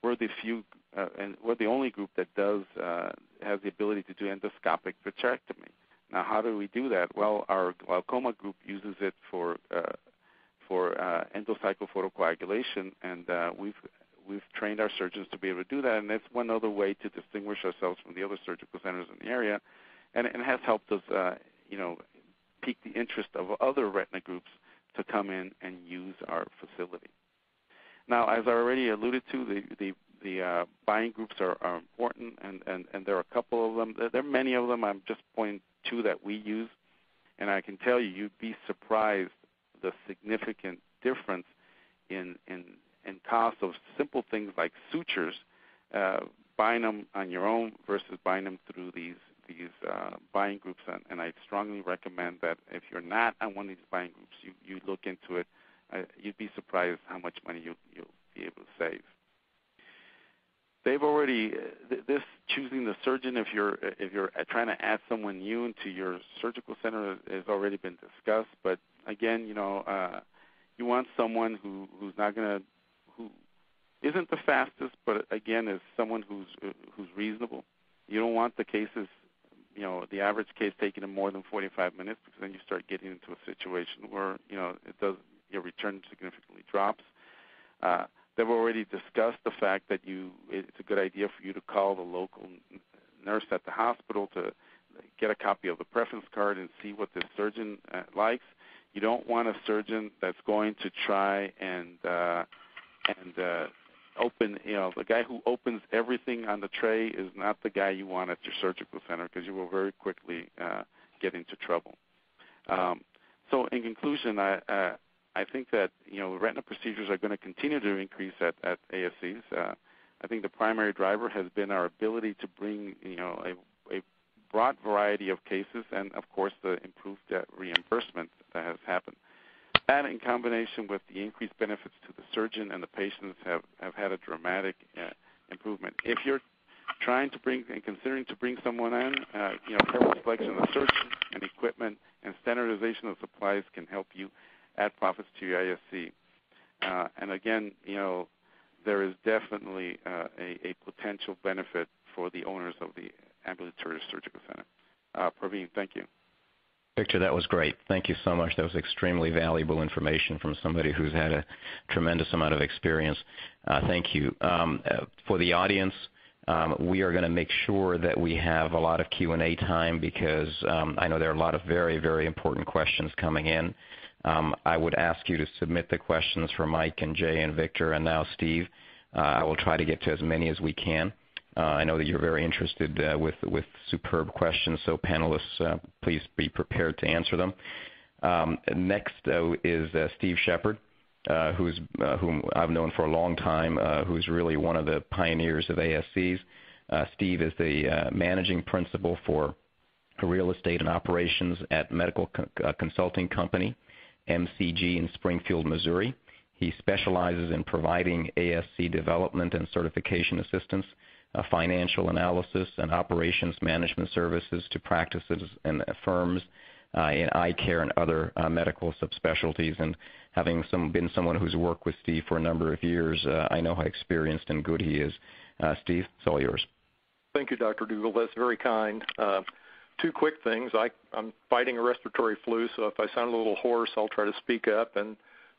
we're the only group that has the ability to do endoscopic vitrectomy. Now, how do we do that? Well, our glaucoma group uses it for endocycle photocoagulation, and we've trained our surgeons to be able to do that, and that's one other way to distinguish ourselves from the other surgical centers in the area, and it has helped us, pique the interest of other retina groups to come in and use our facility. Now, as I already alluded to, the the buying groups are important, and there are a couple of them. There are many of them. I'm just pointing two that we use, and I can tell you, you'd be surprised the significant difference in cost of simple things like sutures, buying them on your own versus buying them through these buying groups. And I strongly recommend that if you're not on one of these buying groups, you look into it. You'd be surprised how much money you'll be able to save. They've already this choosing the surgeon if you're trying to add someone new into your surgical center has already been discussed. But again, you want someone who isn't the fastest, but again is someone who's reasonable. You don't want the cases, the average case taking them more than 45 minutes, because then you start getting into a situation where your return significantly drops. They've already discussed the fact that it's a good idea for you to call the local nurse at the hospital to get a copy of the preference card and see what the surgeon likes. You don't want a surgeon that's going to try and open, the guy who opens everything on the tray is not the guy you want at your surgical center, because you will very quickly get into trouble. So in conclusion, I think that retina procedures are going to continue to increase at ASCs. I think the primary driver has been our ability to bring a broad variety of cases, and of course the improved reimbursement that has happened. That, in combination with the increased benefits to the surgeon and the patients, have had a dramatic improvement. If you're trying to bring and considering to bring someone in, careful selection of surgeon and equipment and standardization of supplies can help you add profits to your ASC. And again, there is definitely a potential benefit for the owners of the ambulatory surgical center. Praveen, thank you. Victor, that was great. Thank you so much. That was extremely valuable information from somebody who's had a tremendous amount of experience. Thank you. For the audience, we are going to make sure that we have a lot of Q&A time, because I know there are a lot of very, very important questions coming in. I would ask you to submit the questions for Mike and Jay and Victor and now Steve. I will try to get to as many as we can. I know that you're very interested with superb questions, so panelists, please be prepared to answer them. Next is Steve Shepard, whom I've known for a long time, who's really one of the pioneers of ASCs. Steve is the managing principal for real estate and operations at medical consulting company, MCG in Springfield, Missouri. He specializes in providing ASC development and certification assistance, financial analysis, and operations management services to practices and firms in eye care and other medical subspecialties. And having been someone who's worked with Steve for a number of years, I know how experienced and good he is. Steve, it's all yours. Thank you, Dr. Dugal. That's very kind. Two quick things. I'm fighting a respiratory flu, so if I sound a little hoarse, I'll try to speak up. And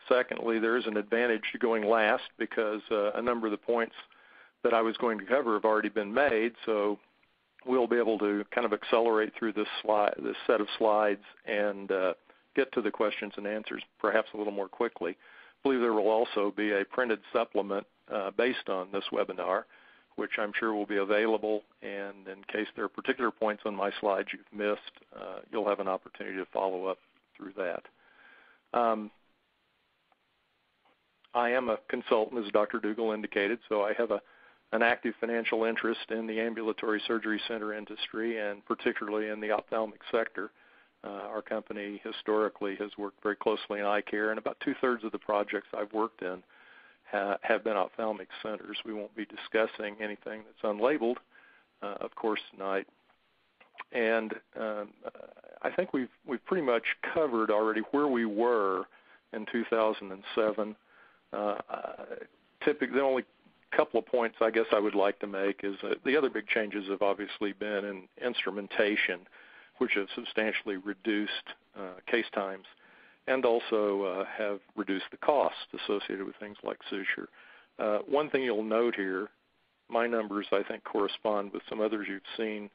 secondly, there is an advantage to going last, because a number of the points that I was going to cover have already been made, so we'll be able to kind of accelerate through this set of slides and get to the questions and answers perhaps a little more quickly. I believe there will also be a printed supplement based on this webinar, which I'm sure will be available, and in case there are particular points on my slides you've missed, you'll have an opportunity to follow up through that. I am a consultant, as Dr. Dugal indicated, so I have an active financial interest in the ambulatory surgery center industry, and particularly in the ophthalmic sector. Our company historically has worked very closely in eye care, and about two-thirds of the projects I've worked in have been ophthalmic centers. We won't be discussing anything that's unlabeled, of course, tonight. And I think we've pretty much covered already where we were in 2007. Typically, the only couple of points I guess I would like to make is the other big changes have obviously been in instrumentation, which have substantially reduced case times and also have reduced the costs associated with things like suture. One thing you'll note here, my numbers I think correspond with some others you've seen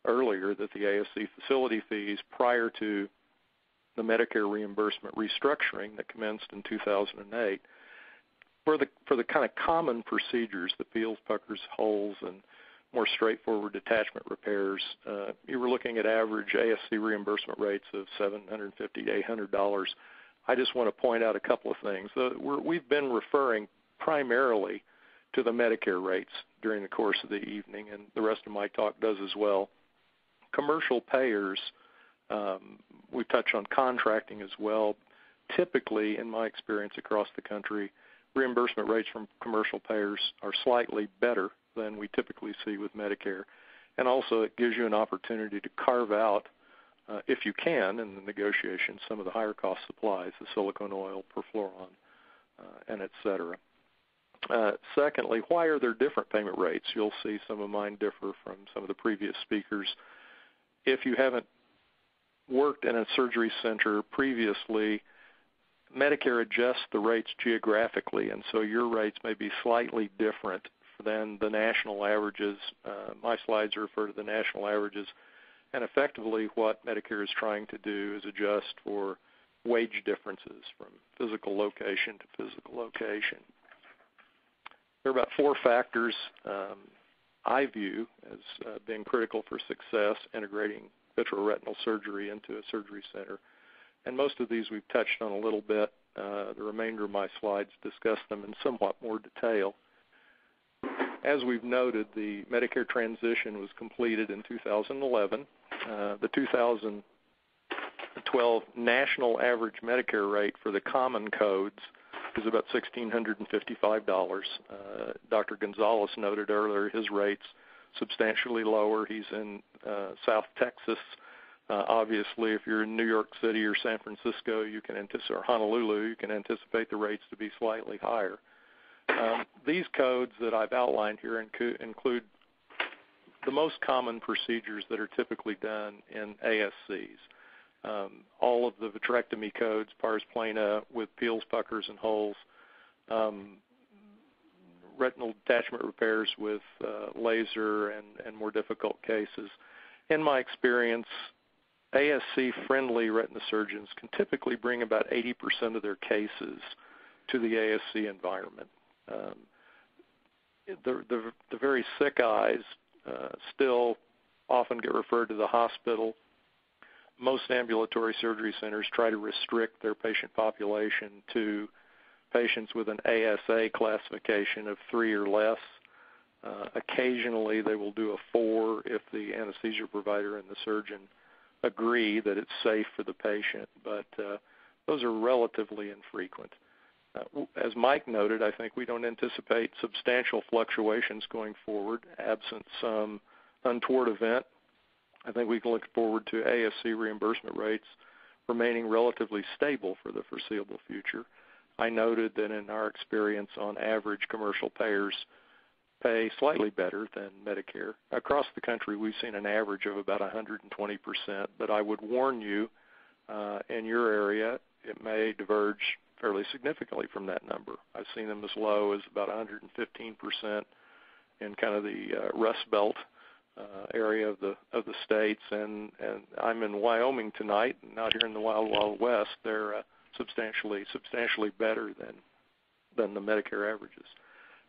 earlier, that the ASC facility fees prior to the Medicare reimbursement restructuring that commenced in 2008 For the kind of common procedures, the peels, puckers, holes, and more straightforward detachment repairs, you were looking at average ASC reimbursement rates of $750 to $800. I just want to point out a couple of things. We've been referring primarily to the Medicare rates during the course of the evening, and the rest of my talk does as well. Commercial payers, we touch on contracting as well. Typically, in my experience across the country, reimbursement rates from commercial payers are slightly better than we typically see with Medicare. And also it gives you an opportunity to carve out, if you can, in the negotiations, some of the higher cost supplies, the silicone oil, perfluoron, and et cetera. Secondly, why are there different payment rates? You'll see some of mine differ from some of the previous speakers. If you haven't worked in a surgery center previously, Medicare adjusts the rates geographically, and so your rates may be slightly different than the national averages. My slides refer to the national averages, and effectively what Medicare is trying to do is adjust for wage differences from physical location to physical location. There are about 4 factors I view as being critical for success integrating vitreoretinal surgery into a surgery center. And most of these we've touched on a little bit. The remainder of my slides discuss them in somewhat more detail. As we've noted, the Medicare transition was completed in 2011. The 2012 national average Medicare rate for the common codes is about $1,655. Dr. Gonzalez noted earlier his rate's substantially lower. He's in South Texas. Obviously, if you're in New York City or San Francisco, you can anticipate, or Honolulu, you can anticipate the rates to be slightly higher. These codes that I've outlined here include the most common procedures that are typically done in ASCs. All of the vitrectomy codes, pars plana with peels, puckers, and holes, retinal detachment repairs with laser and more difficult cases. In my experience, ASC-friendly retina surgeons can typically bring about 80% of their cases to the ASC environment. The very sick eyes still often get referred to the hospital. Most ambulatory surgery centers try to restrict their patient population to patients with an ASA classification of 3 or less. Occasionally they will do a 4 if the anesthesia provider and the surgeon agree that it's safe for the patient, but those are relatively infrequent. As Mike noted, I think we don't anticipate substantial fluctuations going forward, absent some untoward event. I think we can look forward to ASC reimbursement rates remaining relatively stable for the foreseeable future. I noted that in our experience, on average, commercial payers pay slightly better than Medicare. Across the country, we've seen an average of about 120%, but I would warn you, in your area, it may diverge fairly significantly from that number. I've seen them as low as about 115% in kind of the Rust Belt area of the states, and I'm in Wyoming tonight, and out here in the Wild Wild West, they're substantially better than the Medicare averages.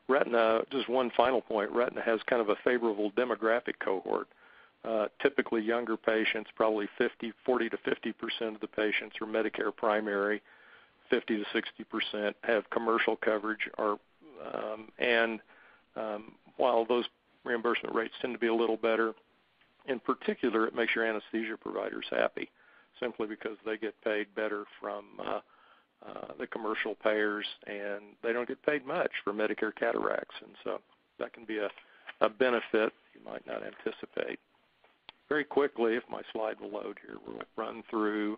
Retina, just one final point, retina has kind of a favorable demographic cohort. Typically younger patients, probably 40 to 50% of the patients are Medicare primary, 50 to 60% have commercial coverage, and while those reimbursement rates tend to be a little better, in particular it makes your anesthesia providers happy, simply because they get paid better from the commercial payers, and they don't get paid much for Medicare cataracts, and so that can be a benefit you might not anticipate. Very quickly, if my slide will load here, we'll run through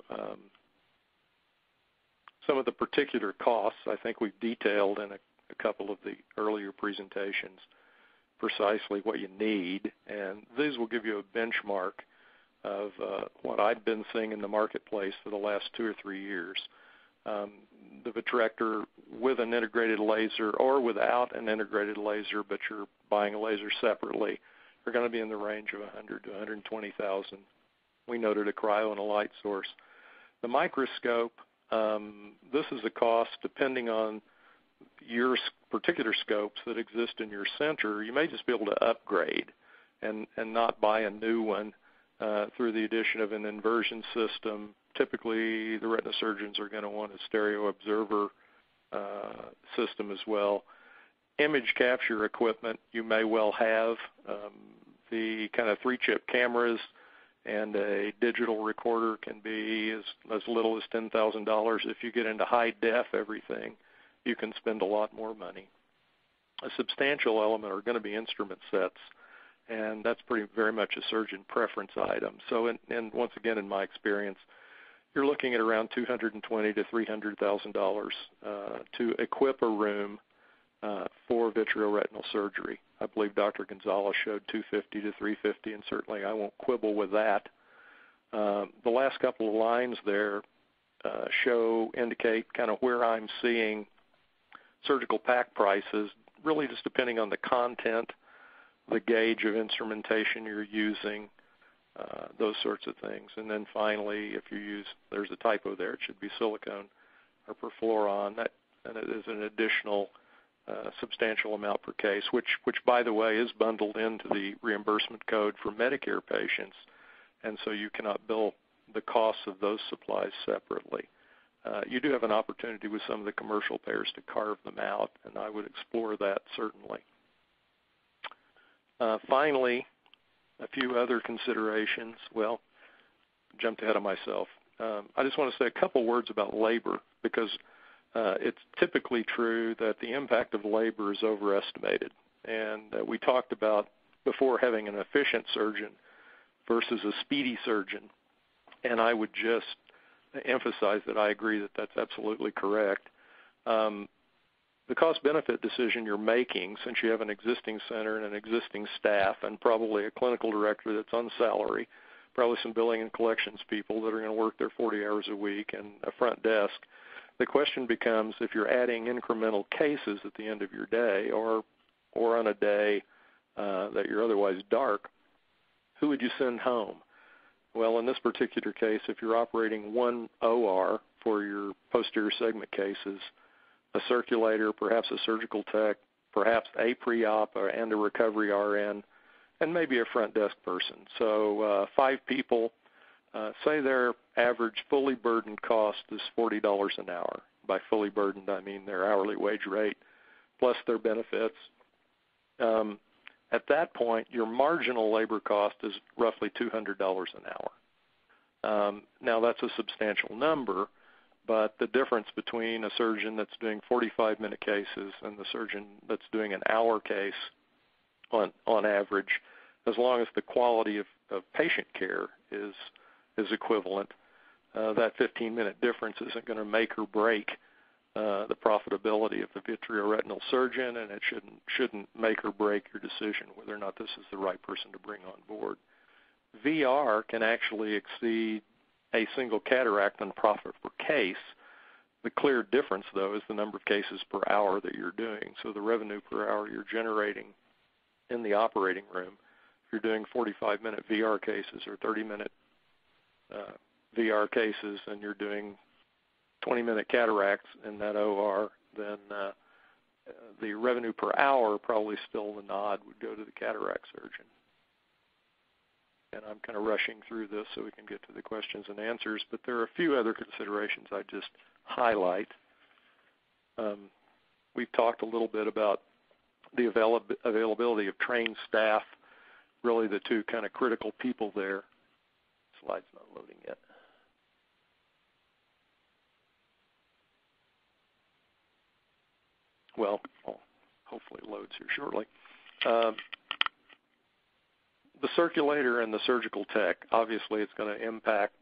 some of the particular costs. I think we've detailed in a couple of the earlier presentations precisely what you need, and these will give you a benchmark of what I've been seeing in the marketplace for the last 2 or 3 years. The vitrector with an integrated laser or without an integrated laser, but you're buying a laser separately, are going to be in the range of $100,000 to $120,000. We noted a cryo and a light source. The microscope, this is a cost depending on your particular scopes that exist in your center, you may just be able to upgrade and not buy a new one through the addition of an inversion system. Typically, the retina surgeons are going to want a stereo observer system as well. Image capture equipment you may well have. The kind of 3-chip cameras and a digital recorder can be as little as $10,000. If you get into high def everything, you can spend a lot more money. A substantial element are going to be instrument sets, and that's very much a surgeon preference item. So, and once again, in my experience, you're looking at around $220,000 to $300,000 to equip a room for vitreoretinal surgery. I believe Dr. Gonzalez showed $250,000 to $350,000, and certainly I won't quibble with that. The last couple of lines there indicate kind of where I'm seeing surgical pack prices, really just depending on the content, the gauge of instrumentation you're using, those sorts of things. And then finally, if you use, there's a typo there, it should be silicone or perfluoron, and it is an additional substantial amount per case, which by the way is bundled into the reimbursement code for Medicare patients, and so you cannot bill the costs of those supplies separately. You do have an opportunity with some of the commercial payers to carve them out, and I would explore that certainly. Finally, a few other considerations. Well, jumped ahead of myself. I just want to say a couple words about labor, because it's typically true that the impact of labor is overestimated. And we talked about before having an efficient surgeon versus a speedy surgeon. And I would just emphasize that I agree that that's absolutely correct. The cost-benefit decision you're making, since you have an existing center and an existing staff and probably a clinical director that's on salary, probably some billing and collections people that are going to work there 40 hours a week, and a front desk, the question becomes, if you're adding incremental cases at the end of your day or on a day that you're otherwise dark, who would you send home? Well, in this particular case, if you're operating one OR for your posterior segment cases, a circulator, perhaps a surgical tech, perhaps a pre-op and a recovery RN, and maybe a front desk person. So 5 people, say their average fully burdened cost is $40 an hour. By fully burdened, I mean their hourly wage rate plus their benefits. At that point, your marginal labor cost is roughly $200 an hour. Now, that's a substantial number, but the difference between a surgeon that's doing 45-minute cases and the surgeon that's doing an hour case on average, as long as the quality of patient care is equivalent, that 15-minute difference isn't going to make or break the profitability of the vitreoretinal surgeon, and it shouldn't make or break your decision whether or not this is the right person to bring on board. VR can actually exceed a single cataract on profit per case. The clear difference, though, is the number of cases per hour that you're doing. So the revenue per hour you're generating in the operating room, if you're doing 45-minute VR cases or 30-minute VR cases and you're doing 20-minute cataracts in that OR, then the revenue per hour, probably still the nod would go to the cataract surgeon. And I'm kind of rushing through this so we can get to the questions and answers, but there are a few other considerations I just highlight. We've talked a little bit about the availability of trained staff, really the two kind of critical people there. Slide's not loading yet. Well, hopefully it loads here shortly. The circulator and the surgical tech, obviously it's going to impact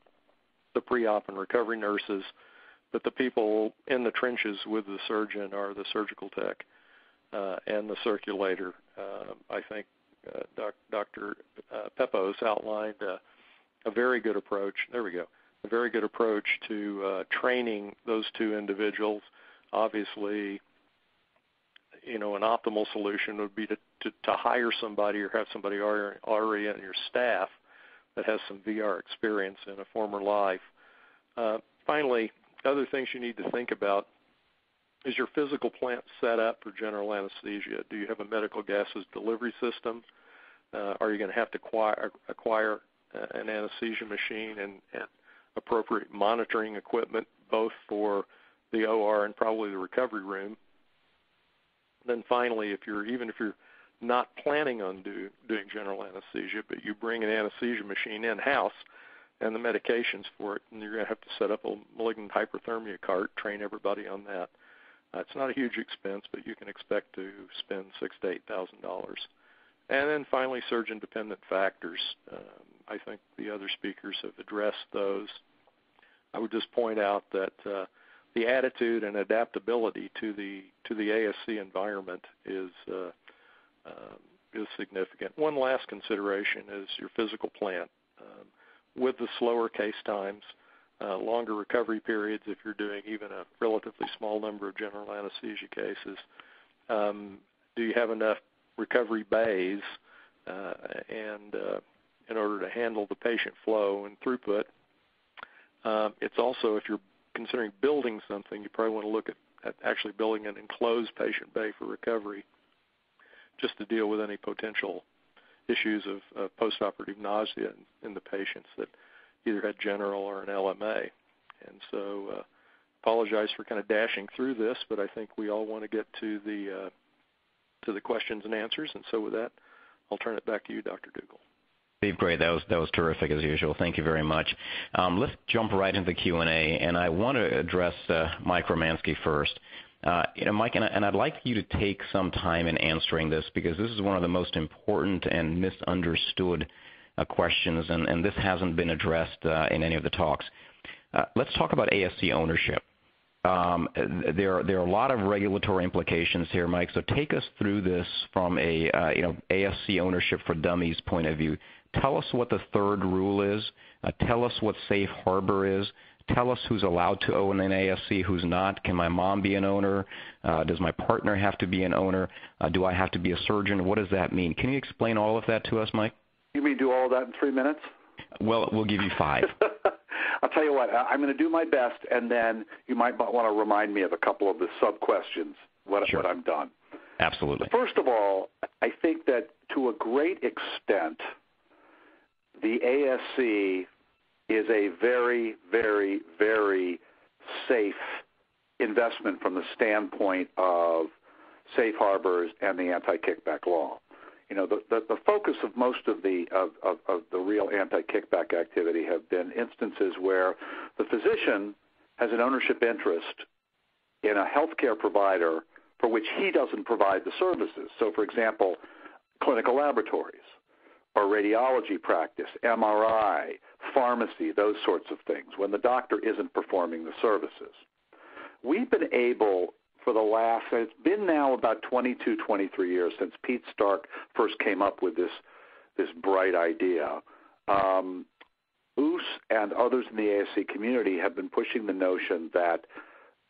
the pre-op and recovery nurses, but the people in the trenches with the surgeon are the surgical tech and the circulator. I think Dr. Pepos outlined a very good approach. There we go. A very good approach to training those two individuals. Obviously, you know, an optimal solution would be to hire somebody or have somebody already on your staff that has some VR experience in a former life. Finally, other things you need to think about is your physical plant set up for general anesthesia? Do you have a medical gases delivery system? Are you going to have to acquire an anesthesia machine and appropriate monitoring equipment, both for the OR and probably the recovery room? Then finally, even if you're not planning on doing general anesthesia, but you bring an anesthesia machine in-house and the medications for it, and you're going to have to set up a malignant hyperthermia cart, train everybody on that. It's not a huge expense, but you can expect to spend $6,000 to $8,000. And then finally, surgeon-dependent factors. I think the other speakers have addressed those. I would just point out that the attitude and adaptability to the ASC environment is significant. One last consideration is your physical plant. With the slower case times, longer recovery periods, if you're doing even a relatively small number of general anesthesia cases, do you have enough recovery bays and in order to handle the patient flow and throughput? It's also, if you're considering building something, you probably want to look at actually building an enclosed patient bay for recovery, just to deal with any potential issues of postoperative nausea in the patients that either had general or an LMA. And so apologize for kind of dashing through this, but I think we all want to get to the questions and answers. And so with that, I'll turn it back to you, Dr. Dougal. Steve, great. That was terrific as usual. Thank you very much. Let's jump right into the Q&A, and I want to address Mike Romanski first. Mike, and I'd like you to take some time in answering this, because this is one of the most important and misunderstood questions, and this hasn't been addressed in any of the talks. Let's talk about ASC ownership. There are a lot of regulatory implications here, Mike. So take us through this from a ASC ownership for dummies point of view. Tell us what the third rule is. Tell us what safe harbor is. Tell us who's allowed to own an ASC, who's not. Can my mom be an owner? Does my partner have to be an owner? Do I have to be a surgeon? What does that mean? Can you explain all of that to us, Mike? You mean do all of that in 3 minutes? Well, we'll give you 5. I'll tell you what, I'm going to do my best, and then you might want to remind me of a couple of the sub-questions when I'm done. Absolutely. First of all, I think that to a great extent, the ASC is a very, very, very safe investment from the standpoint of safe harbors and the anti-kickback law. You know, the focus of most of the real anti-kickback activity have been instances where the physician has an ownership interest in a healthcare provider for which he doesn't provide the services. So, for example, clinical laboratories or radiology practice, MRI, pharmacy, those sorts of things, when the doctor isn't performing the services. We've been able, for the last, it's been now about 22, 23 years since Pete Stark first came up with this bright idea. Oos and others in the ASC community have been pushing the notion that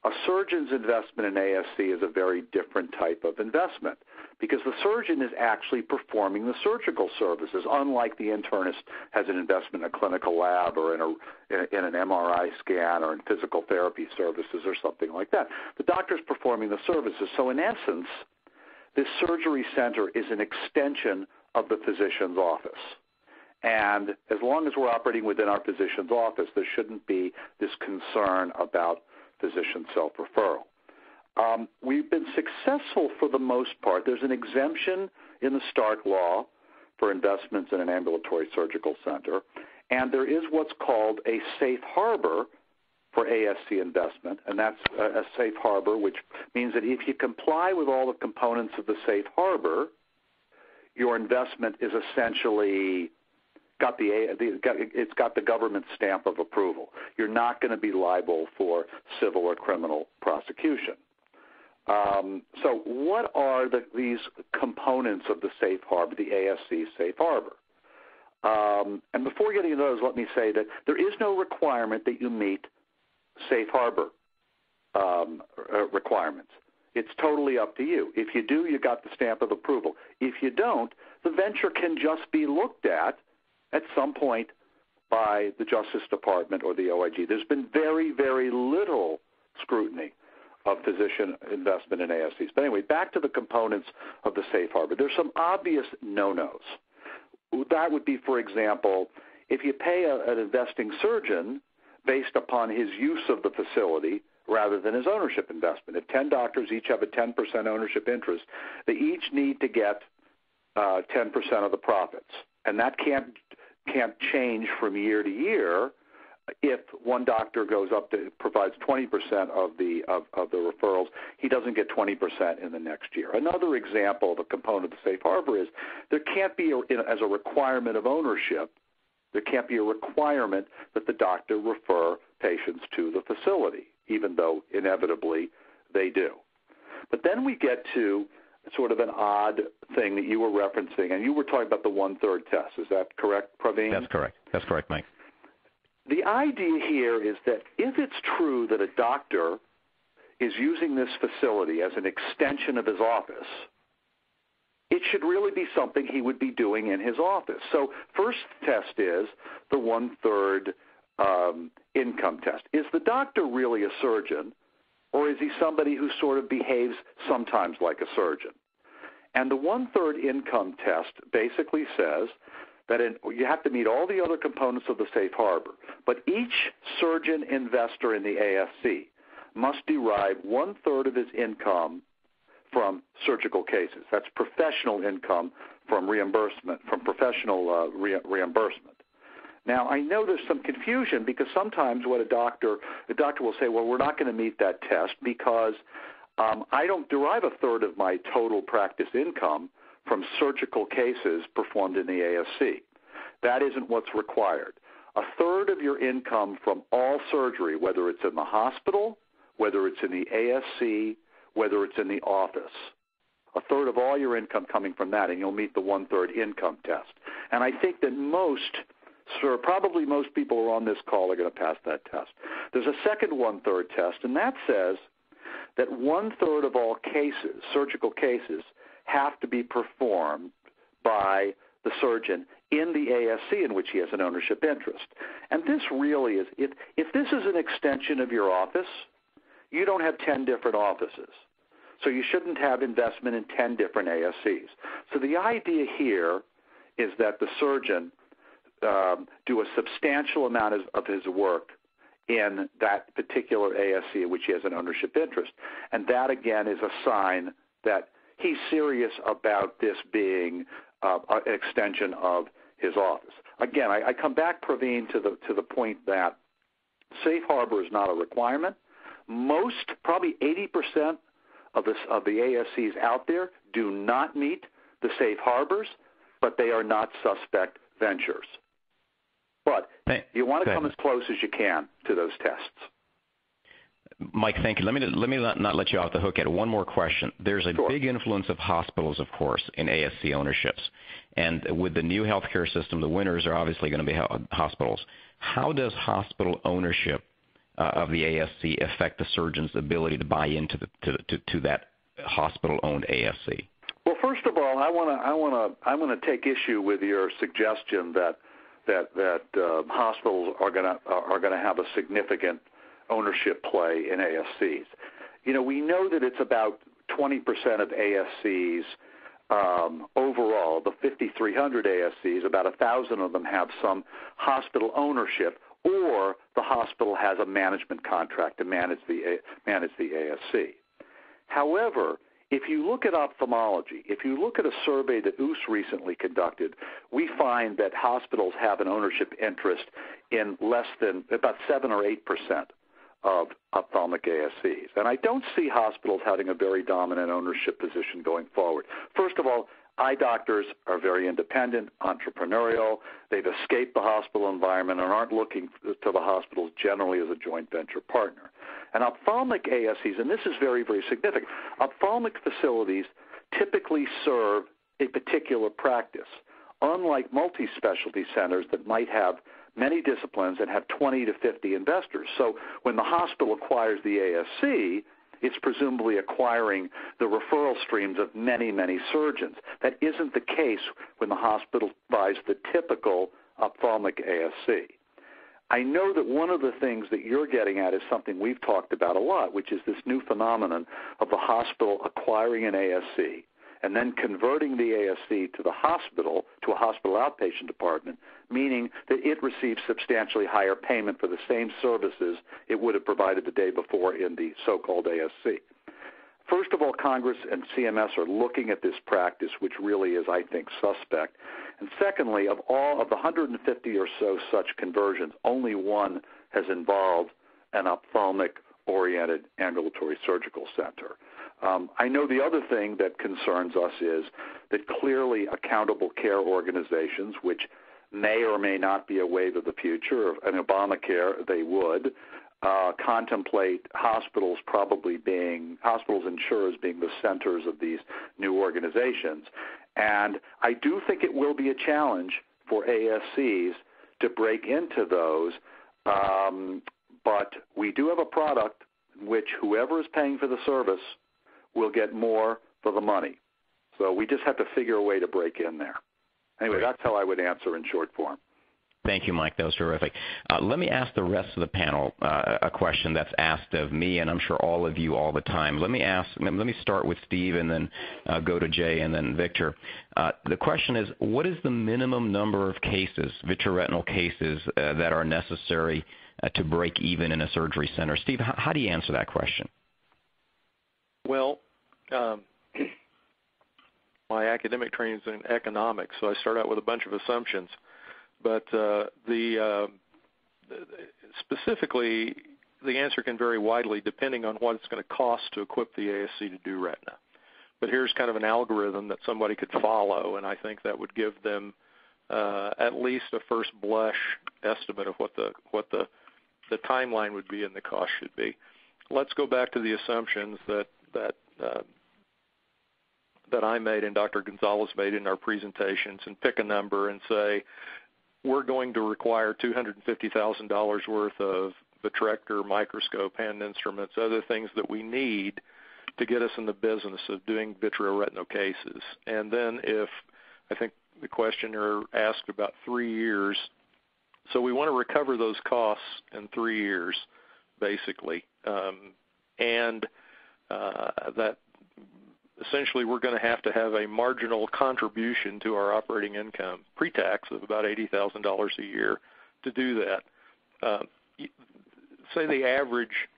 a surgeon's investment in ASC is a very different type of investment, because the surgeon is actually performing the surgical services, unlike the internist has an investment in a clinical lab or in an MRI scan or in physical therapy services or something like that. The doctor's performing the services. So in essence, this surgery center is an extension of the physician's office. And as long as we're operating within our physician's office, there shouldn't be this concern about physician self-referral. We've been successful for the most part. There's an exemption in the Stark law for investments in an ambulatory surgical center, and there is what's called a safe harbor for ASC investment, and that's a safe harbor, which means that if you comply with all the components of the safe harbor, your investment is essentially it's got the government stamp of approval. You're not going to be liable for civil or criminal prosecution. So what are these components of the safe harbor, the ASC safe harbor? And before getting into those, let me say that there is no requirement that you meet safe harbor requirements. It's totally up to you. If you do, you got the stamp of approval. If you don't, the venture can just be looked at some point by the Justice Department or the OIG. There's been very, very little scrutiny of physician investment in ASCs. But anyway, back to the components of the safe harbor. There's some obvious no-nos. That would be, for example, if you pay an investing surgeon based upon his use of the facility rather than his ownership investment. If 10 doctors each have a 10% ownership interest, they each need to get 10% of the profits. And that can't change from year to year. If one doctor goes up to provides 20% of the referrals, he doesn't get 20% in the next year. Another example of a component of the safe harbor is there can't be, as a requirement of ownership, there can't be a requirement that the doctor refer patients to the facility, even though inevitably they do. But then we get to sort of an odd thing that you were referencing, and you were talking about the one-third test. Is that correct, Praveen? That's correct. That's correct, Mike. The idea here is that if it's true that a doctor is using this facility as an extension of his office, it should really be something he would be doing in his office. So first test is the one-third income test. Is the doctor really a surgeon, or is he somebody who sort of behaves sometimes like a surgeon? And the one-third income test basically says that you have to meet all the other components of the safe harbor, but each surgeon investor in the ASC must derive one-third of his income from surgical cases. That's professional income from reimbursement, from professional reimbursement. Now, I know there's some confusion because sometimes what a doctor will say, well, we're not going to meet that test because I don't derive a third of my total practice income from surgical cases performed in the ASC. That isn't what's required. A third of your income from all surgery, whether it's in the hospital, whether it's in the ASC, whether it's in the office, a third of all your income coming from that, and you'll meet the one-third income test. And I think that probably most people who are on this call are going to pass that test. There's a second one-third test, and that says that one-third of all cases, surgical cases, have to be performed by the surgeon in the ASC in which he has an ownership interest. And this really is, if this is an extension of your office, you don't have 10 different offices. So you shouldn't have investment in 10 different ASCs. So the idea here is that the surgeon do a substantial amount of his work in that particular ASC in which he has an ownership interest. And that, again, is a sign that he's serious about this being an extension of his office. Again, I come back, Praveen, to the point that safe harbor is not a requirement. Probably 80% of the ASCs out there do not meet the safe harbors, but they are not suspect ventures. But you want to come as close as you can to those tests. Mike, thank you. Let me not let you off the hook yet. One more question. There's a big influence of hospitals, of course, in ASC ownerships. And with the new healthcare system, the winners are obviously going to be hospitals. How does hospital ownership of the ASC affect the surgeon's ability to buy into that hospital-owned ASC? Well, first of all, I want to take issue with your suggestion that hospitals are going to have a significant ownership play in ASCs. You know, we know that it's about 20% of ASCs overall. The 5,300 ASCs, about 1,000 of them have some hospital ownership, or the hospital has a management contract to manage the ASC. However, if you look at ophthalmology, if you look at a survey that OOS recently conducted, we find that hospitals have an ownership interest in less than about 7 or 8% of ophthalmic ASCs. And I don't see hospitals having a very dominant ownership position going forward. First of all, eye doctors are very independent, entrepreneurial. They've escaped the hospital environment and aren't looking to the hospitals generally as a joint venture partner. And ophthalmic ASCs, and this is very, very significant, ophthalmic facilities typically serve a particular practice, unlike multi-specialty centers that might have many disciplines and have 20 to 50 investors. So when the hospital acquires the ASC, it's presumably acquiring the referral streams of many, many surgeons. That isn't the case when the hospital buys the typical ophthalmic ASC. I know that one of the things that you're getting at is something we've talked about a lot, which is this new phenomenon of the hospital acquiring an ASC and then converting the ASC to the hospital, to a hospital outpatient department, meaning that it receives substantially higher payment for the same services it would have provided the day before in the so-called ASC. First of all, Congress and CMS are looking at this practice, which really is, I think, suspect. And secondly, of all of the 150 or so such conversions, only one has involved an ophthalmic-oriented ambulatory surgical center. I know the other thing that concerns us is that clearly accountable care organizations, which may or may not be a wave of the future, in Obamacare they would, contemplate hospitals insurers being the centers of these new organizations. And I do think it will be a challenge for ASCs to break into those, but we do have a product in which whoever is paying for the service will get more for the money. So we just have to figure a way to break in there. Anyway, Great. That's how I would answer in short form. Thank you, Mike. That was terrific. Let me ask the rest of the panel a question that's asked of me, and I'm sure all of you all the time. Let me start with Steve and then go to Jay and then Victor. The question is, what is the minimum number of cases, vitreoretinal cases, that are necessary to break even in a surgery center? Steve, how do you answer that question? Well, my academic training is in economics, so I start out with a bunch of assumptions. But specifically, the answer can vary widely depending on what it's going to cost to equip the ASC to do retina. But here's kind of an algorithm that somebody could follow, and I think that would give them at least a first blush estimate of what the timeline would be and the cost should be. Let's go back to the assumptions that I made and Dr. Gonzalez made in our presentations, and pick a number and say, we're going to require $250,000 worth of vitrector, microscope, hand instruments, other things that we need to get us in the business of doing vitreoretinal cases. And then if, I think the questioner asked about 3 years, so we want to recover those costs in 3 years, basically. That essentially we're going to have a marginal contribution to our operating income, pre-tax, of about $80,000 a year to do that. Say the average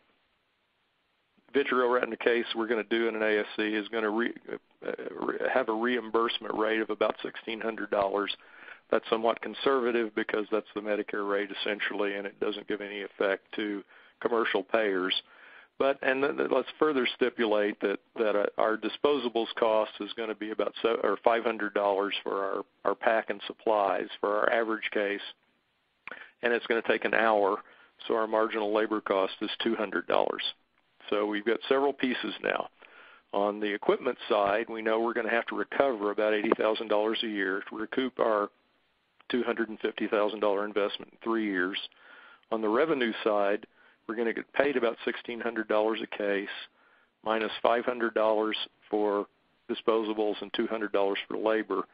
vitreoretina case we're going to do in an ASC is going to have a reimbursement rate of about $1,600. That's somewhat conservative because that's the Medicare rate essentially, and it doesn't give any effect to commercial payers. Let's further stipulate that our disposables cost is going to be about $500 for our pack and supplies for our average case, and it's going to take an hour, so our marginal labor cost is $200. So we've got several pieces now. On the equipment side, we know we're going to have to recover about $80,000 a year to recoup our $250,000 investment in 3 years. On the revenue side, we're going to get paid about $1,600 a case, minus $500 for disposables and $200 for labor.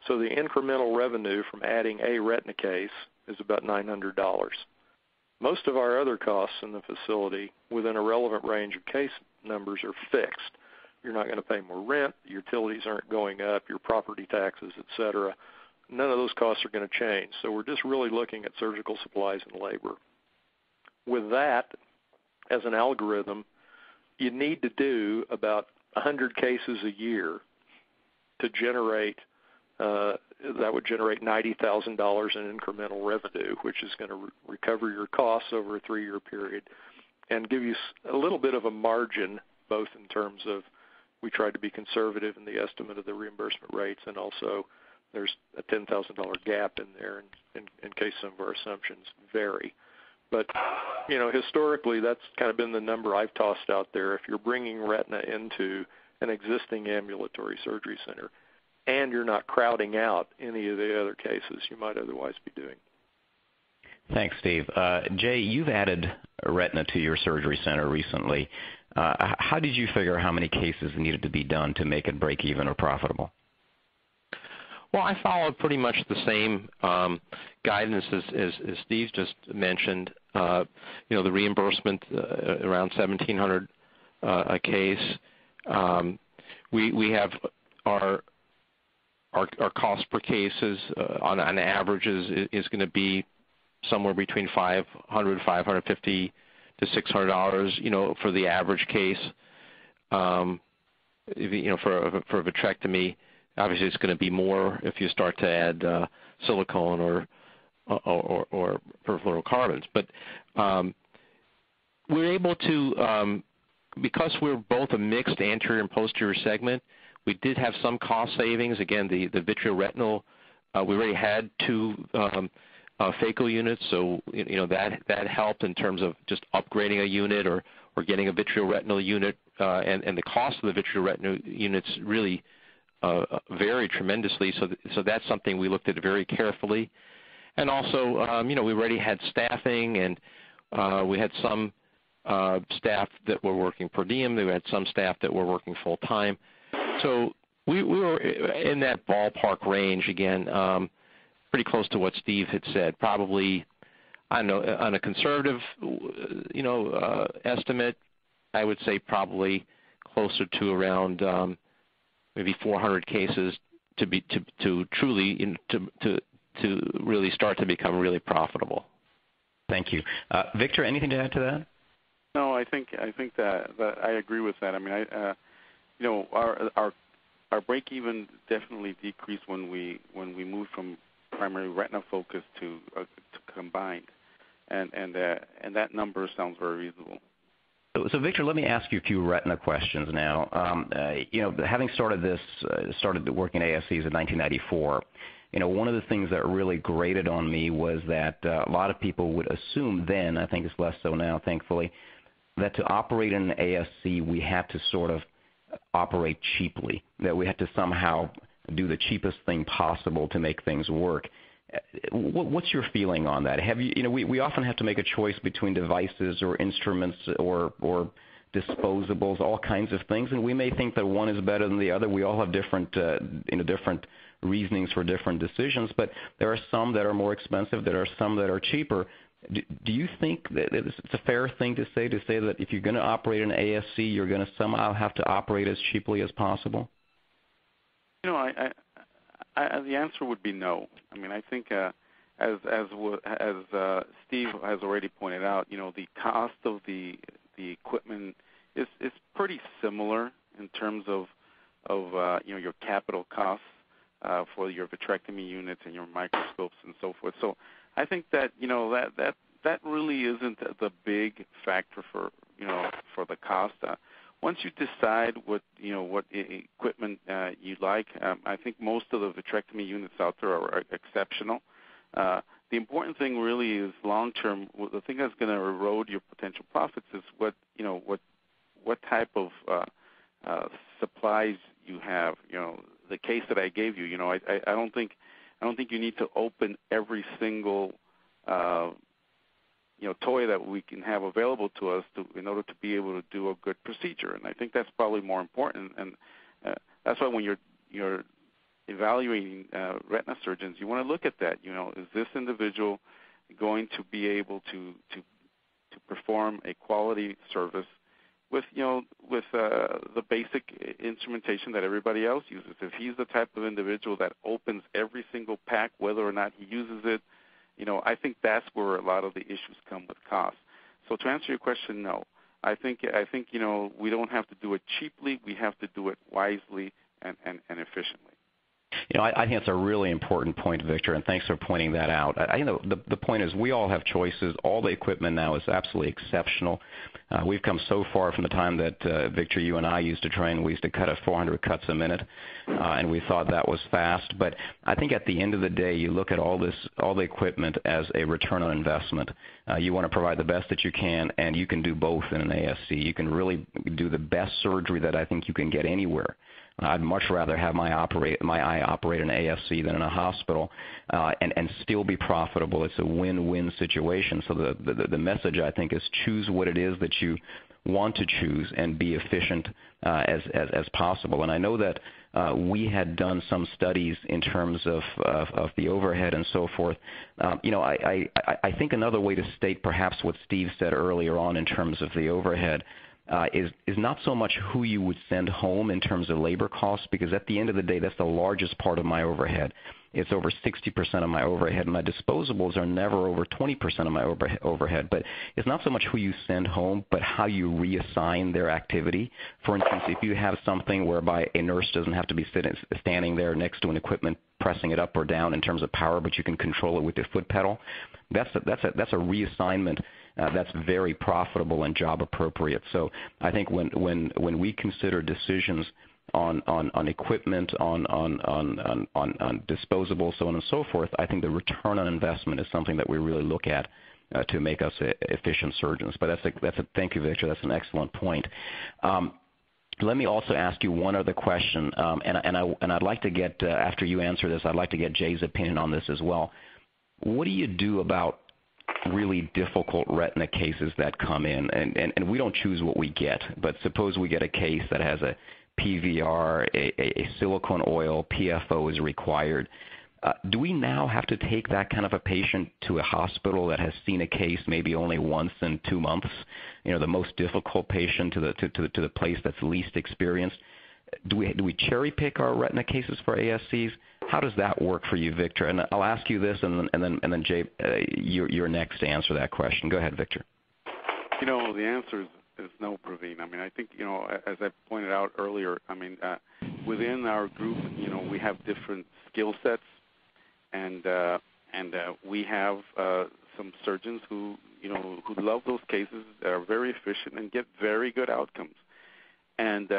So the incremental revenue from adding a retina case is about $900. Most of our other costs in the facility within a relevant range of case numbers are fixed. You're not going to pay more rent, utilities aren't going up, your property taxes, et cetera. None of those costs are going to change. So we're just really looking at surgical supplies and labor. With that, as an algorithm, you need to do about 100 cases a year to generate, that would generate $90,000 in incremental revenue, which is going to recover your costs over a 3-year period and give you a little bit of a margin, both in terms of we tried to be conservative in the estimate of the reimbursement rates, and also there's a $10,000 gap in there in case some of our assumptions vary. But, historically, that's kind of been the number I've tossed out there. If you're bringing retina into an existing ambulatory surgery center and you're not crowding out any of the other cases you might otherwise be doing. Thanks, Steve. Jay, you've added retina to your surgery center recently. How did you figure how many cases needed to be done to make it break even or profitable? Well, I followed pretty much the same guidance, as Steve just mentioned, the reimbursement around $1,700 a case. We have our cost per cases on average is going to be somewhere between $550 to $600, for the average case. For a vitrectomy, obviously it's going to be more if you start to add silicone or perfluorocarbons. But we're able to, because we're both a mixed anterior and posterior segment, we did have some cost savings. Again, the vitreoretinal, we already had 2 phaco units, so that helped in terms of just upgrading a unit or getting a vitreoretinal unit, and the cost of the vitreoretinal units really varied tremendously. So that's something we looked at very carefully. And also, we already had staffing, and we had some staff that were working per diem. We had some staff that were working full time. So we were in that ballpark range again, pretty close to what Steve had said. Probably, I don't know, on a conservative, estimate, I would say probably closer to around maybe 400 cases to truly really start to become really profitable. Thank you, Victor. Anything to add to that? No, I think that I agree with that. I mean, our break even definitely decreased when we moved from primary retina focus to combined, and that number sounds very reasonable. So Victor, let me ask you a few retina questions now. Having started working at ASCs in 1994, one of the things that really grated on me was that a lot of people would assume then, I think it's less so now, thankfully, that to operate in an ASC we had to sort of operate cheaply, that we had to somehow do the cheapest thing possible to make things work. What's your feeling on that? Have you, we often have to make a choice between devices or instruments or disposables, all kinds of things, and we may think that one is better than the other. We all have different reasonings for different decisions, but there are some that are more expensive, there are some that are cheaper. Do you think that it's a fair thing to say that if you're going to operate an ASC, you're going to somehow have to operate as cheaply as possible? The answer would be no. I mean, I think as Steve has already pointed out, the cost of the equipment is pretty similar in terms of your capital costs for your vitrectomy units and your microscopes and so forth. So I think that that really isn't the big factor for the cost. Once you decide what equipment you like, I think most of the vitrectomy units out there are exceptional. The important thing really is long term. The thing that's going to erode your potential profits is what type of supplies you have. The case that I gave you. I don't think you need to open every single toy that we can have available to us in order to be able to do a good procedure. And I think that's probably more important. And that's why when you're evaluating retina surgeons, you want to look at that. Is this individual going to be able to perform a quality service with the basic instrumentation that everybody else uses? If he's the type of individual that opens every single pack, whether or not he uses it, I think that's where a lot of the issues come with cost. So to answer your question, no. I think we don't have to do it cheaply. We have to do it wisely and efficiently. I think that's a really important point, Victor, and thanks for pointing that out. The point is we all have choices. All the equipment now is absolutely exceptional. We've come so far from the time that, Victor, you and I used to train. We used to cut at 400 cuts a minute, and we thought that was fast. But I think at the end of the day, you look at all the equipment as a return on investment. You want to provide the best that you can, and you can do both in an ASC. You can really do the best surgery that I think you can get anywhere. I'd much rather have my eye operate in an ASC than in a hospital, and still be profitable. It's a win-win situation. So the message, I think, is choose what it is that you want to choose and be efficient as possible. And I know that we had done some studies in terms of the overhead and so forth. I think another way to state perhaps what Steve said earlier on in terms of the overhead is not so much who you would send home in terms of labor costs, because at the end of the day, that's the largest part of my overhead. It's over 60% of my overhead. My disposables are never over 20% of my overhead. But it's not so much who you send home, but how you reassign their activity. For instance, if you have something whereby a nurse doesn't have to be standing there next to an equipment pressing it up or down in terms of power, but you can control it with your foot pedal, that's a reassignment that's very profitable and job appropriate. So I think when we consider decisions on equipment, on disposables, so on and so forth, I think the return on investment is something that we really look at to make us efficient surgeons. But thank you, Victor. That's an excellent point. Let me also ask you one other question, and I'd like to get after you answer this, I'd like to get Jay's opinion on this as well. What do you do about really difficult retina cases that come in? And we don't choose what we get, but suppose we get a case that has a PVR, a silicone oil, PFO is required. Do we now have to take that kind of a patient to a hospital that has seen a case maybe only once in 2 months, the most difficult patient to the place that's least experienced? Do we cherry pick our retina cases for ASCs? How does that work for you, Victor? And I'll ask you this, and then Jay, you're next to answer that question. Go ahead, Victor. The answer is no, Praveen. I mean, I think, as I pointed out earlier, I mean, within our group, we have different skill sets, and we have some surgeons who love those cases, are very efficient, and get very good outcomes. And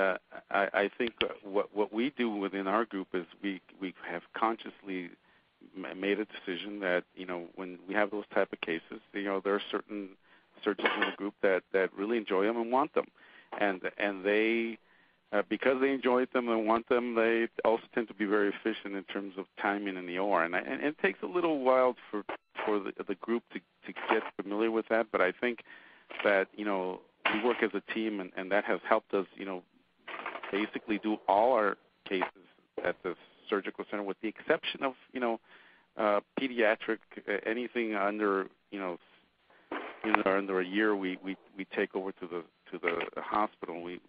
I think what we do within our group is we have consciously made a decision that, when we have those type of cases, there are certain surgeons in the group that really enjoy them and want them. And they, because they enjoy them and want them, they also tend to be very efficient in terms of timing in the OR. And it takes a little while for the group to get familiar with that, but I think that, we work as a team, and that has helped us, basically do all our cases at the surgical center, with the exception of, pediatric, anything under, under a year, we take over to the hospital. We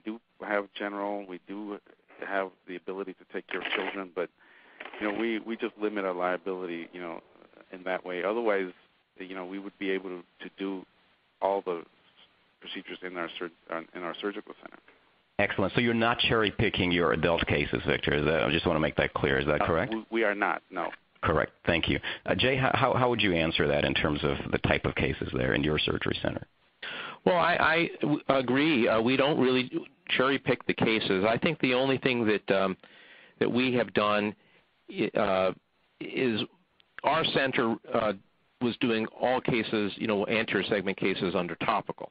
do have general, we do have the ability to take care of children, but, we just limit our liability, in that way. Otherwise, we would be able to do all the procedures in our surgical center. Excellent. So you're not cherry picking your adult cases, Victor. I just want to make that clear. Is that correct? We are not. No. Correct. Thank you, Jay. How would you answer that in terms of the type of cases there in your surgery center? Well, I agree. We don't really cherry pick the cases. I think the only thing that we have done is our center was doing all cases, anterior segment cases under topical,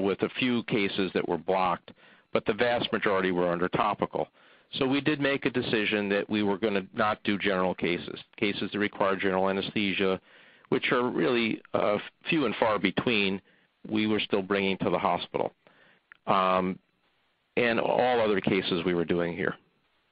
with a few cases that were blocked, but the vast majority were under topical. So we did make a decision that we were going to not do general cases that require general anesthesia, which are really few and far between. We were still bringing to the hospital, and all other cases we were doing here.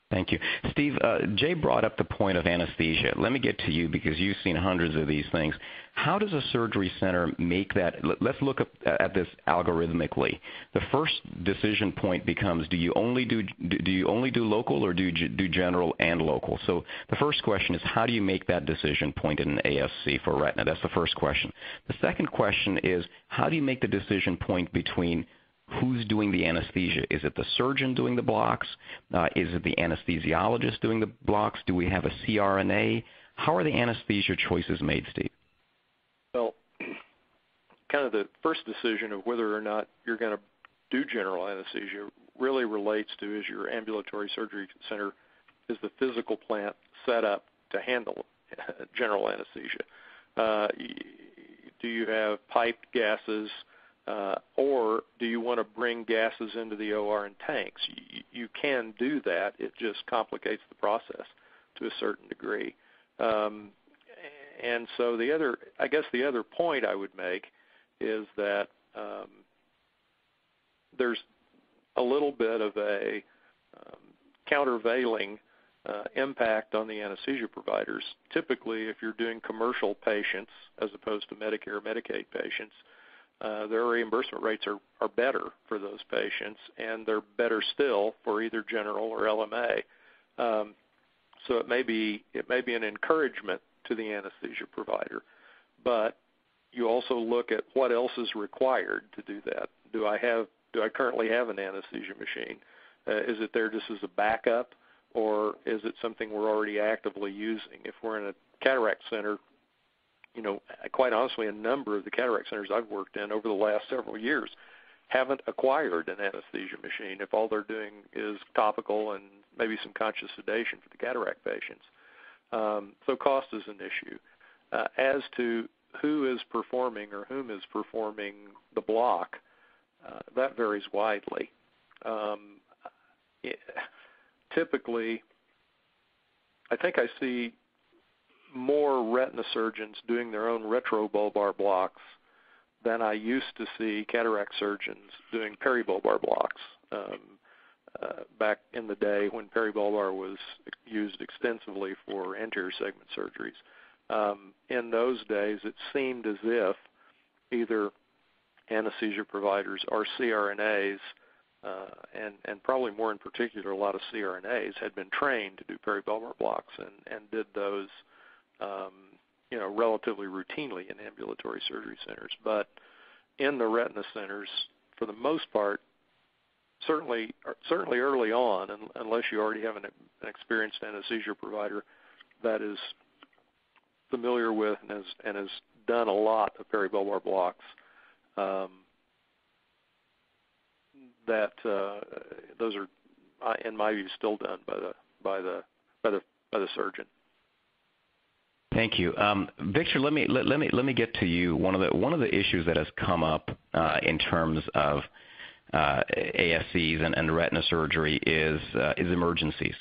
Thank you. Steve, Jay brought up the point of anesthesia. Let me get to you because you've seen hundreds of these things. How does a surgery center make that? Let's look at this algorithmically. The first decision point becomes, do you only do local, or do you do general and local? So the first question is, how do you make that decision point in an ASC for retina? That's the first question. The second question is, how do you make the decision point between who's doing the anesthesia? Is it the surgeon doing the blocks? Is it the anesthesiologist doing the blocks? Do we have a CRNA? How are the anesthesia choices made, Steve? Well, kind of the first decision of whether or not you're going to do general anesthesia really relates to, is your ambulatory surgery center, is the physical plant set up to handle general anesthesia? Do you have piped gases? Or do you want to bring gases into the OR in tanks? You can do that. It just complicates the process to a certain degree. And so the other point I would make is that there's a little bit of a countervailing impact on the anesthesia providers. Typically, if you're doing commercial patients as opposed to Medicare or Medicaid patients, their reimbursement rates are better for those patients, and they're better still for either general or LMA. So it may be an encouragement to the anesthesia provider, but you also look at what else is required to do that. Do I currently have an anesthesia machine? Is it there just as a backup, or is it something we're already actively using? If we're in a cataract center, quite honestly, a number of the cataract centers I've worked in over the last several years haven't acquired an anesthesia machine if all they're doing is topical and maybe some conscious sedation for the cataract patients. So cost is an issue. As to who is performing or whom is performing the block, that varies widely. Typically, I think I see more retina surgeons doing their own retrobulbar blocks than I used to see cataract surgeons doing peribulbar blocks back in the day when peribulbar was used extensively for anterior segment surgeries. In those days, it seemed as if either anesthesia providers or CRNAs, and probably more in particular, a lot of CRNAs had been trained to do peribulbar blocks and did those relatively routinely in ambulatory surgery centers. But in the retina centers, for the most part, certainly early on, unless you already have an experienced anesthesia provider that is familiar with and has done a lot of peribulbar blocks, that those are, in my view, still done by the surgeon. Thank you, Victor. Let me get to you. One of the issues that has come up in terms of ASCs and retina surgery is emergencies.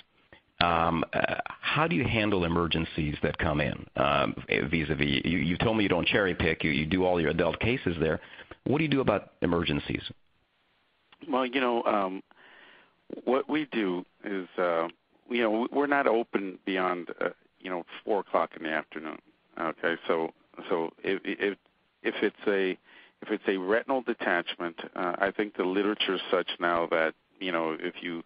How do you handle emergencies that come in vis-a-vis? You told me you don't cherry pick. You do all your adult cases there. What do you do about emergencies? Well, what we do is, we're not open beyond 4 o'clock in the afternoon. Okay, so if it's a retinal detachment, I think the literature is such now that if you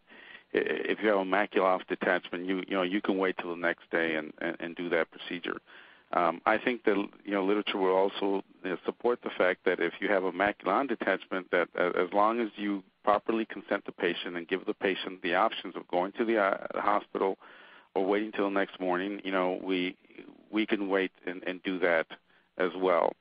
have a macular detachment, you can wait till the next day and do that procedure. I think the literature will also support the fact that if you have a macular detachment, that as long as you properly consent the patient and give the patient the options of going to the hospital or waiting till the next morning, we can wait and do that as well.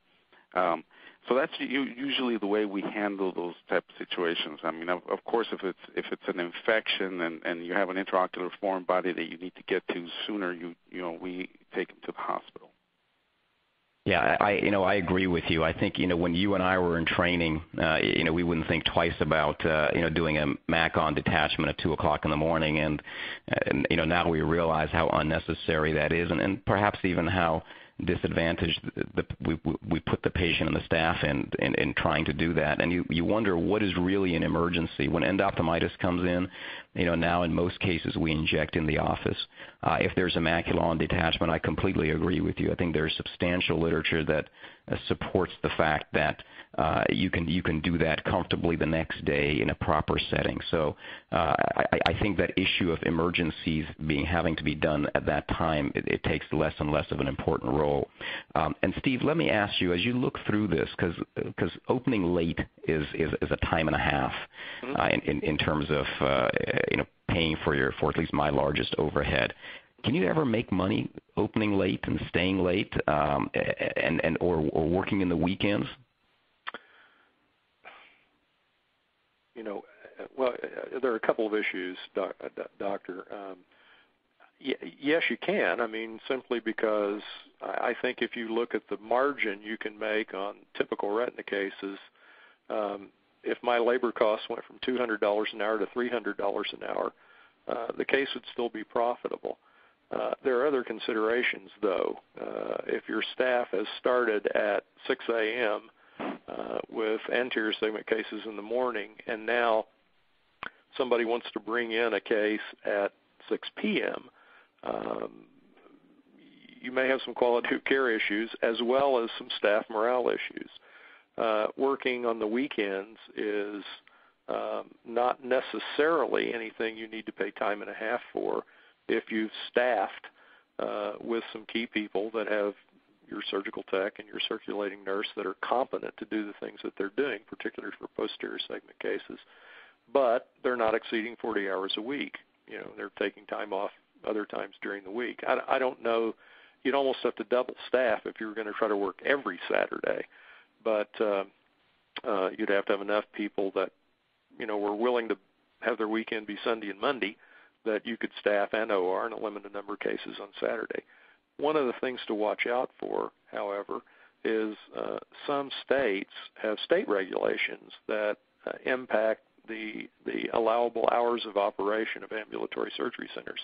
So that's usually the way we handle those type of situations. I mean, of course, if it's an infection and you have an intraocular foreign body that you need to get to sooner, we take them to the hospital. Yeah, I agree with you. I think when you and I were in training, we wouldn't think twice about doing a MAC-on detachment at 2 o'clock in the morning, and now we realize how unnecessary that is, and perhaps even how disadvantaged we put the patient and the staff in trying to do that. And you wonder what is really an emergency. When endophthalmitis comes in, now in most cases we inject in the office. If there's a macular detachment, I completely agree with you. I think there's substantial literature that supports the fact that you can do that comfortably the next day in a proper setting. So I think that issue of emergencies having to be done at that time, it takes less and less of an important role. And Steve, let me ask you, as you look through this, because opening late is a time and a half in terms of paying for at least my largest overhead. Can you ever make money opening late and staying late, or working in the weekends? Well, there are a couple of issues, Doctor. Yes, you can. I mean, simply because I think if you look at the margin you can make on typical retina cases, if my labor costs went from $200 an hour to $300 an hour, the case would still be profitable. There are other considerations, though. If your staff has started at 6 a.m. With anterior segment cases in the morning, and now somebody wants to bring in a case at 6 p.m., you may have some quality of care issues as well as some staff morale issues. Working on the weekends is not necessarily anything you need to pay time and a half for if you've staffed with some key people that have your surgical tech and your circulating nurse that are competent to do the things that they're doing, particularly for posterior segment cases, but they're not exceeding 40 hours a week. They're taking time off other times during the week. I don't know. You'd almost have to double staff if you were going to try to work every Saturday, but you'd have to have enough people that, were willing to have their weekend be Sunday and Monday that you could staff and OR in a limited number of cases on Saturday. One of the things to watch out for, however, is some states have state regulations that impact the allowable hours of operation of ambulatory surgery centers.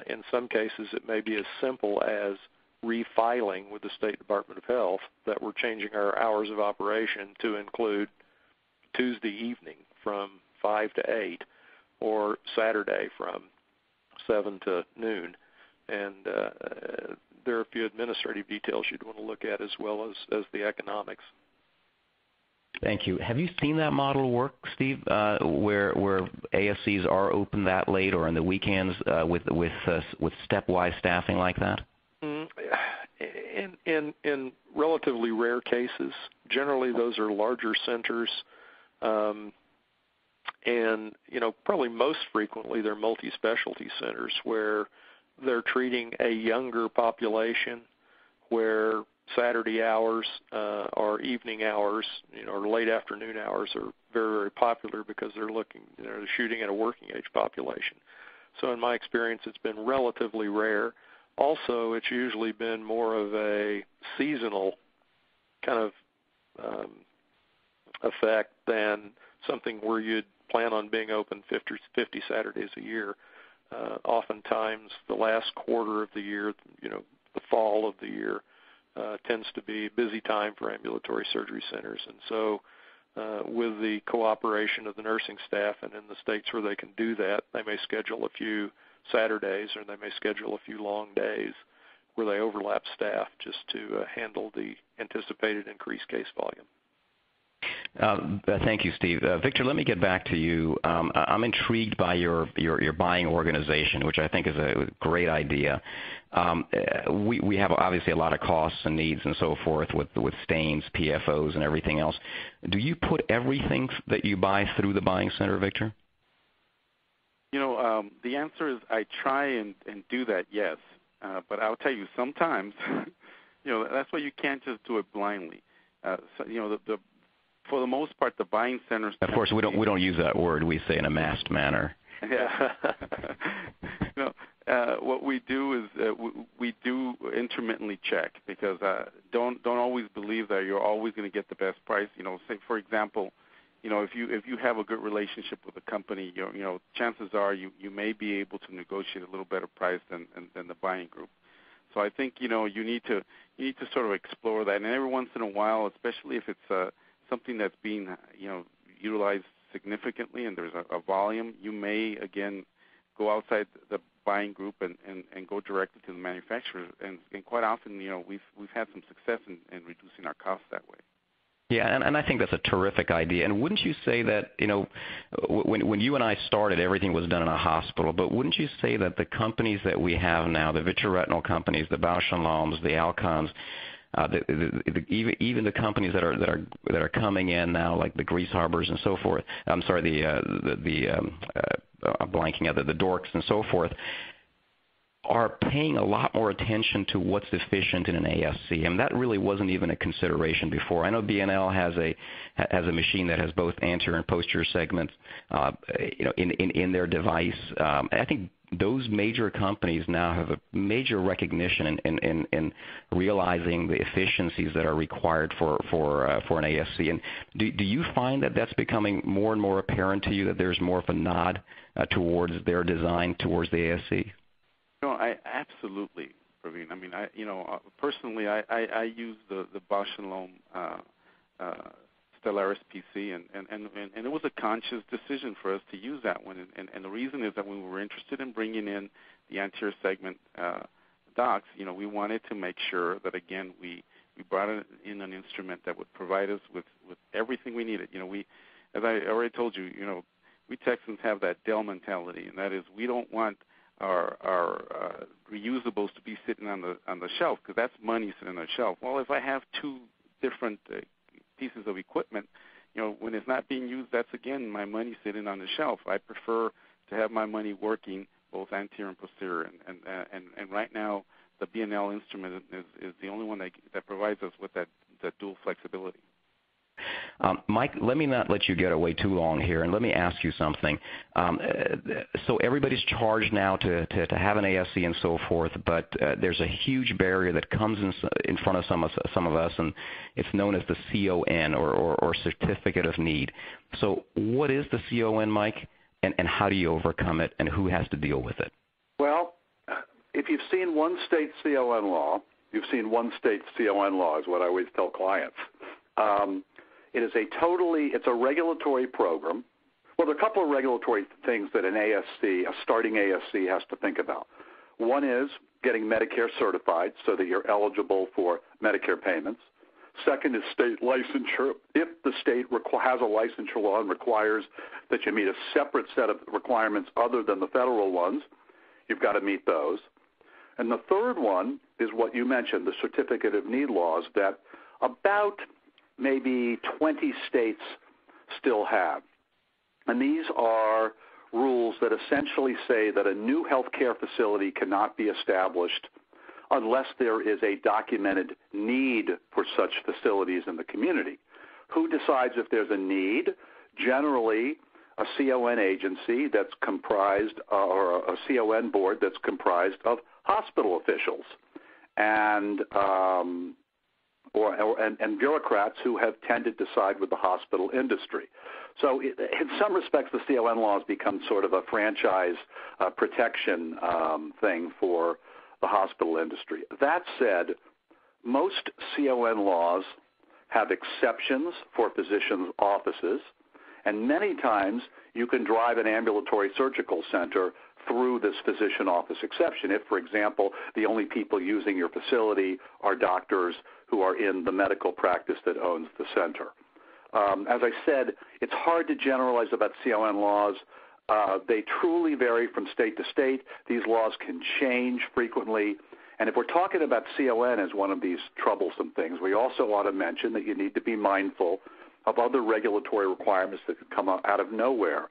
In some cases, it may be as simple as refiling with the State Department of Health that we're changing our hours of operation to include Tuesday evening from 5 to 8 or Saturday from 7 to noon. And there are a few administrative details you'd want to look at as well as the economics. Thank you. Have you seen that model work, Steve, where ASCs are open that late or on the weekends with stepwise staffing like that? In relatively rare cases, generally those are larger centers, and probably most frequently they're multi-specialty centers where they're treating a younger population, where Saturday hours or evening hours, or late afternoon hours are very, very popular because they're shooting at a working age population. So in my experience, it's been relatively rare. Also, it's usually been more of a seasonal kind of effect than something where you'd plan on being open 50 Saturdays a year. Oftentimes, the last quarter of the year, the fall of the year, tends to be a busy time for ambulatory surgery centers. And so with the cooperation of the nursing staff and in the states where they can do that, they may schedule a few Saturdays or they may schedule a few long days where they overlap staff just to handle the anticipated increased case volume. Thank you, Steve. Victor, let me get back to you. I'm intrigued by your buying organization, which I think is a great idea. We have obviously a lot of costs and needs and so forth with stains, PFOs, and everything else. Do you put everything that you buy through the buying center, Victor? The answer is I try and do that, yes. But I'll tell you, sometimes, that's why you can't just do it blindly. For the most part, the buying centers. Of course, we don't use that word. We say in a masked manner. Yeah. What we do is we do intermittently check because don't always believe that you're always going to get the best price. Say for example, if you have a good relationship with a company, chances are you may be able to negotiate a little better price than the buying group. So I think you need to sort of explore that, and every once in a while, especially if it's something that's being utilized significnically and there's a volume, you may again go outside the buying group and go directly to the manufacturer, and quite often we've had some success in reducing our costs that way. Yeah, and I think that's a terrific idea. And wouldn't you say that, when you and I started, everything was done in a hospital, but wouldn't you say that the companies that we have now, the vitreoretinal companies, the Bausch & Lombs, the Alcons, even the companies that are coming in now, like the Grease Harbors and so forth. I'm sorry, I'm blanking out, the Dorks and so forth, are paying a lot more attention to what's efficient in an ASC, and that really wasn't even a consideration before. I know B&L has a machine that has both anterior and posterior segments, in their device. I think those major companies now have a major recognition in realizing the efficiencies that are required for an ASC. And do you find that that's becoming more and more apparent to you, that there's more of a nod towards their design towards the ASC? No, I absolutely, Praveen. I mean, personally, I use the Bausch & Lomb Stellaris PC, and it was a conscious decision for us to use that one. And the reason is that when we were interested in bringing in the anterior segment docs, we wanted to make sure that, again, we brought in an instrument that would provide us with everything we needed. As I already told you, we Texans have that Dell mentality, and that is we don't want our reusables to be sitting on the shelf, because that's money sitting on the shelf. Well, if I have two different pieces of equipment, when it's not being used, that's again my money sitting on the shelf. I prefer to have my money working both anterior and posterior, and right now the BNL instrument is the only one that provides us with that dual flexibility. Mike, let me not let you get away too long here, and let me ask you something. So everybody's charged now to have an ASC and so forth, but there's a huge barrier that comes in front of some of us, and it's known as the CON, or Certificate of Need. So what is the CON, Mike, and how do you overcome it, and who has to deal with it? Well, if you've seen one state CON law, you've seen one state CON law is what I always tell clients. It's a regulatory program. Well, there are a couple of regulatory things that a starting ASC has to think about. One is getting Medicare certified so that you're eligible for Medicare payments. Second is state licensure. If the state has a licensure law and requires that you meet a separate set of requirements other than the federal ones, you've got to meet those. And the third one is what you mentioned, the Certificate of Need laws that about maybe 20 states still have. And these are rules that essentially say that a new healthcare facility cannot be established unless there is a documented need for such facilities in the community. Who decides if there's a need? Generally, a CON agency that's comprised, or a CON board that's comprised of hospital officials and bureaucrats who have tended to side with the hospital industry. So in some respects, the CON laws become sort of a franchise protection thing for the hospital industry. That said, most CON laws have exceptions for physicians' offices, and many times you can drive an ambulatory surgical center through this physician office exception if, for example, the only people using your facility are doctors who are in the medical practice that owns the center. As I said, it's hard to generalize about CON laws. They truly vary from state to state. These laws can change frequently. And if we're talking about CON as one of these troublesome things, we also ought to mention that you need to be mindful of other regulatory requirements that could come out of nowhere.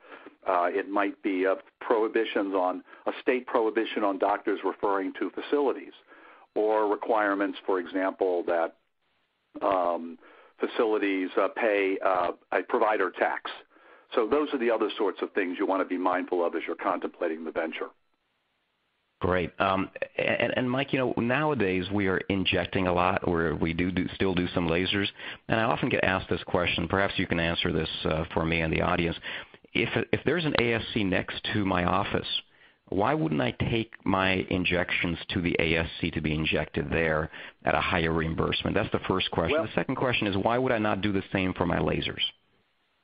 It might be a state prohibition on doctors referring to facilities, or requirements, for example, that facilities pay a provider tax. So those are the other sorts of things you want to be mindful of as you're contemplating the venture. Great. And Mike, nowadays we are injecting a lot, or we still do some lasers. And I often get asked this question. Perhaps you can answer this for me and the audience. If there's an ASC next to my office, why wouldn't I take my injections to the ASC to be injected there at a higher reimbursement? That's the first question. Well, the second question is, why would I not do the same for my lasers?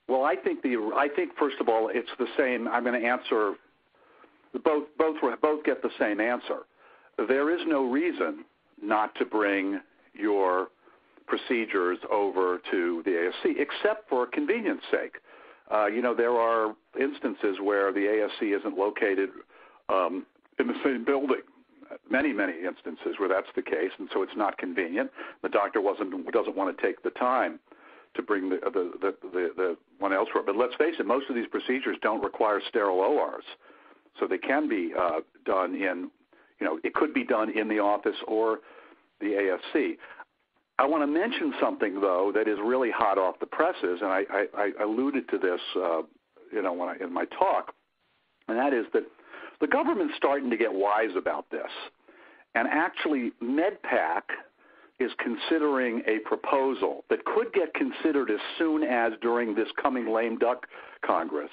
Well, I think first of all, it's the same. I'm going to answer. Both get the same answer. There is no reason not to bring your procedures over to the ASC, except for convenience sake. There are instances where the ASC isn't located in the same building. Many instances where that's the case, and so it's not convenient. The doctor doesn't want to take the time to bring the one elsewhere. But let's face it, most of these procedures don't require sterile ORs. So they can be done it could be done in the office or the ASC. I want to mention something, though, that is really hot off the presses, and I alluded to this, in my talk, and that is that the government's starting to get wise about this. And actually, MedPAC is considering a proposal that could get considered as soon as during this coming lame duck Congress,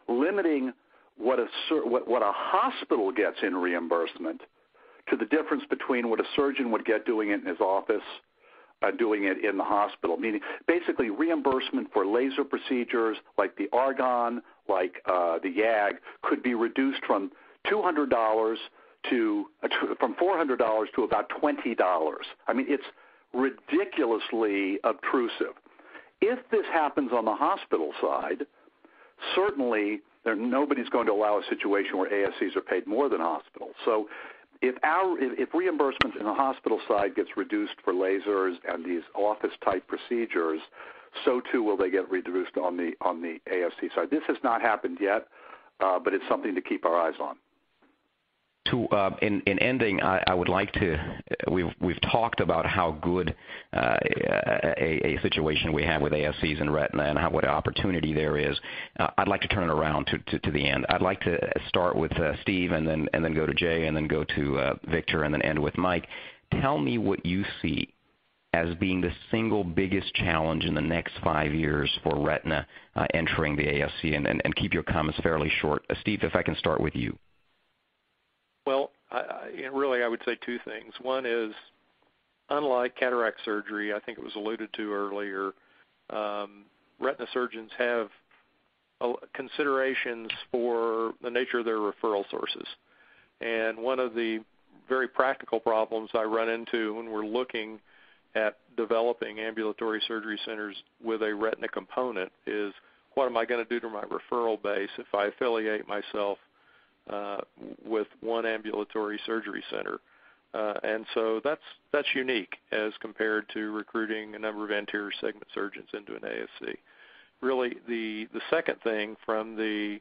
limiting what a hospital gets in reimbursement to the difference between what a surgeon would get doing it in his office doing it in the hospital, meaning basically reimbursement for laser procedures like the argon, like the YAG, could be reduced from $200 from $400 to about $20. I mean, it's ridiculously obtrusive. If this happens on the hospital side, certainly nobody's going to allow a situation where ASCs are paid more than hospitals. So if reimbursement in the hospital side gets reduced for lasers and these office-type procedures, so too will they get reduced on the ASC side. This has not happened yet, but it's something to keep our eyes on. In ending, I would like to. We've talked about how good a situation we have with ASCs and retina, and what opportunity there is. I'd like to turn it around to the end. I'd like to start with Steve, and then go to Jay, and then go to Victor, and then end with Mike. Tell me what you see as being the single biggest challenge in the next 5 years for retina entering the ASC, and keep your comments fairly short. Steve, if I can start with you. Well, I would say two things. One is, unlike cataract surgery, I think it was alluded to earlier, retina surgeons have considerations for the nature of their referral sources. And one of the very practical problems I run into when we're looking at developing ambulatory surgery centers with a retina component is, what am I going to do to my referral base if I affiliate myself with one ambulatory surgery center? And so that's unique as compared to recruiting a number of anterior segment surgeons into an ASC. Really, the second thing from the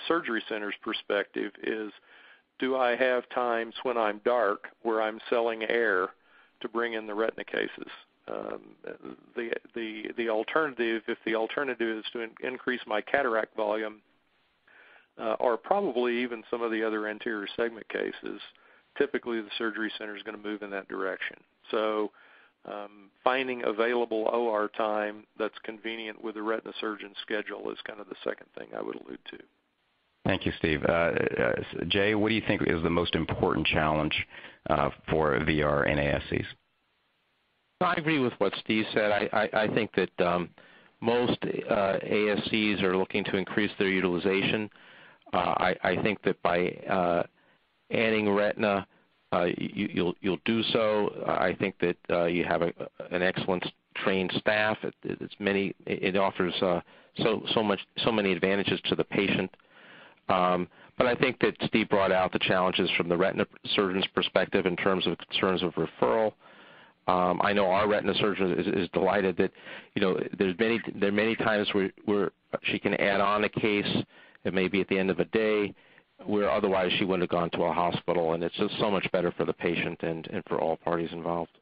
surgery center's perspective is, do I have times when I'm dark where I'm selling air to bring in the retina cases? The alternative, if the alternative is to increase my cataract volume, or probably even some of the other anterior segment cases, typically the surgery center is going to move in that direction. So finding available OR time that's convenient with the retina surgeon's schedule is kind of the second thing I would allude to. Thank you, Steve. Jay, what do you think is the most important challenge for VR in ASCs? I agree with what Steve said. I think that most ASCs are looking to increase their utilization. I think that by adding retina, you'll do so. I think that you have an excellent trained staff. It offers so many advantages to the patient. But I think that Steve brought out the challenges from the retina surgeon's perspective in terms of concerns of referral. I know our retina surgeon is delighted that, there are many times where she can add on a case. It may be at the end of a day where otherwise she wouldn't have gone to a hospital, and it's just so much better for the patient and for all parties involved.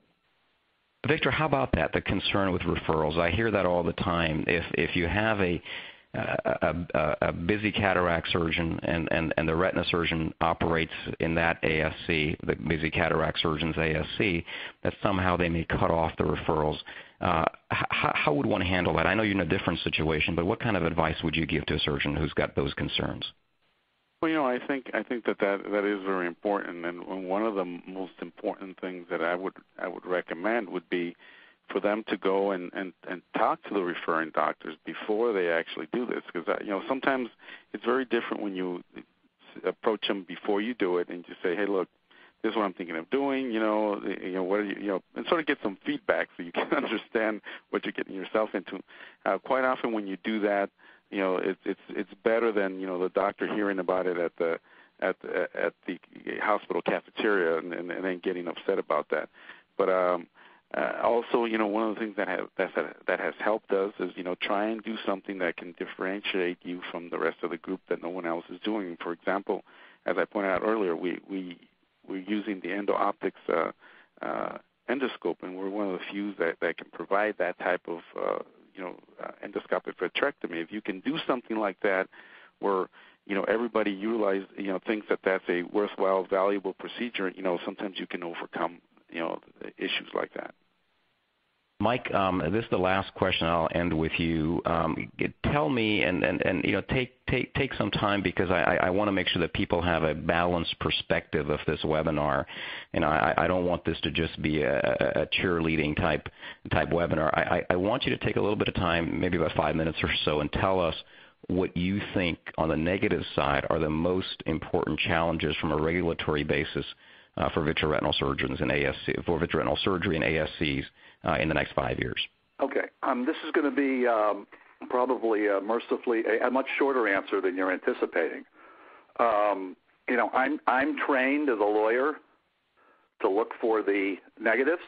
Victor, how about that, the concern with referrals? I hear that all the time. If you have a busy cataract surgeon and the retina surgeon operates in that ASC, the busy cataract surgeon's ASC, that somehow they may cut off the referrals. How would one handle that? I know you're in a different situation, but what kind of advice would you give to a surgeon who's got those concerns? Well, I think that is very important, and one of the most important things that I would recommend would be for them to go and talk to the referring doctors before they actually do this, because sometimes it's very different when you approach them before you do it and just say, hey, look, this is what I'm thinking of doing, what are you, and sort of get some feedback so you can understand what you're getting yourself into. Quite often when you do that, it's better than the doctor hearing about it at the hospital cafeteria and then getting upset about that. But also, one of the things that has helped us is, try and do something that can differentiate you from the rest of the group that no one else is doing. For example, as I pointed out earlier, we're using the Endo-Optics endoscope, and we're one of the few that can provide that type of endoscopic vitrectomy. If you can do something like that, where everybody thinks that that's a worthwhile, valuable procedure, sometimes you can overcome issues like that. Mike, this is the last question. I'll end with you. Tell me, and take some time, because I want to make sure that people have a balanced perspective of this webinar, and I don't want this to just be a cheerleading type webinar. I want you to take a little bit of time, maybe about 5 minutes or so, and tell us what you think on the negative side are the most important challenges from a regulatory basis for vitreoretinal surgeons and for vitreoretinal surgery and ASCs in the next 5 years. Okay. This is going to be probably mercifully a much shorter answer than you're anticipating. I'm trained as a lawyer to look for the negatives,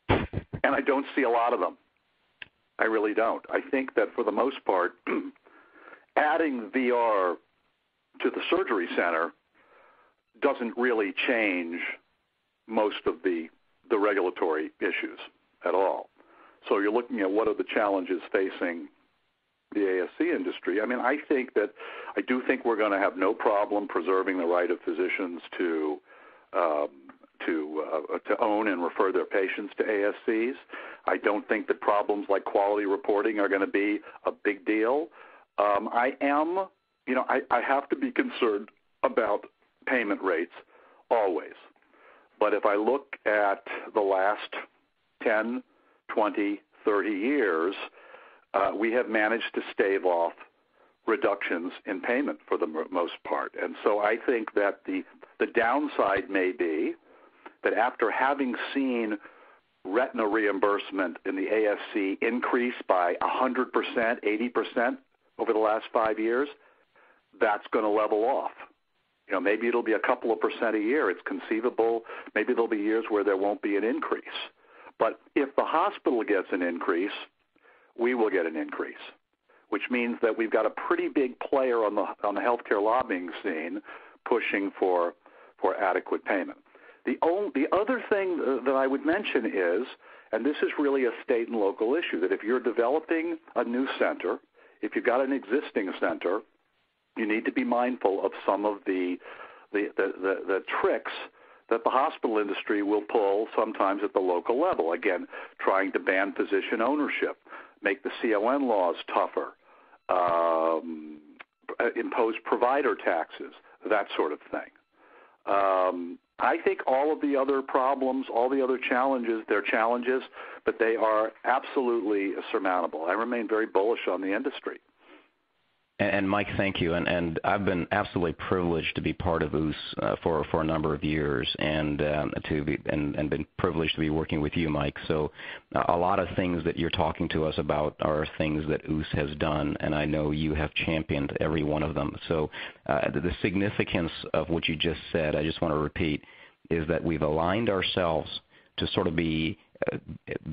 and I don't see a lot of them. I really don't. I think that for the most part, adding VR to the surgery center doesn't really change most of the regulatory issues at all. So you're looking at what are the challenges facing the ASC industry. I mean, I do think we're going to have no problem preserving the right of physicians to own and refer their patients to ASCs. I don't think that problems like quality reporting are going to be a big deal. I have to be concerned about payment rates always. But if I look at the last 10, 20, 30 years, we have managed to stave off reductions in payment for the most part. And so I think that the downside may be that after having seen retina reimbursement in the ASC increase by 100%, 80% over the last 5 years, that's going to level off. Maybe it'll be a couple of percent a year. It's conceivable. Maybe there'll be years where there won't be an increase. But if the hospital gets an increase, we will get an increase, which means that we've got a pretty big player on the healthcare lobbying scene pushing for adequate payment. The other thing that I would mention is, and this is really a state and local issue, that if you're developing a new center, if you've got an existing center, you need to be mindful of some of the tricks that the hospital industry will pull sometimes at the local level. Again, trying to ban physician ownership, make the CON laws tougher, impose provider taxes, that sort of thing. I think all of the other problems, all the other challenges, they're challenges, but they are absolutely surmountable. I remain very bullish on the industry. And Mike, thank you. And I've been absolutely privileged to be part of OOS for a number of years, and been privileged to be working with you, Mike. So a lot of things that you're talking to us about are things that OOS has done, and I know you have championed every one of them. So the significance of what you just said, I just want to repeat, is that we've aligned ourselves to sort of be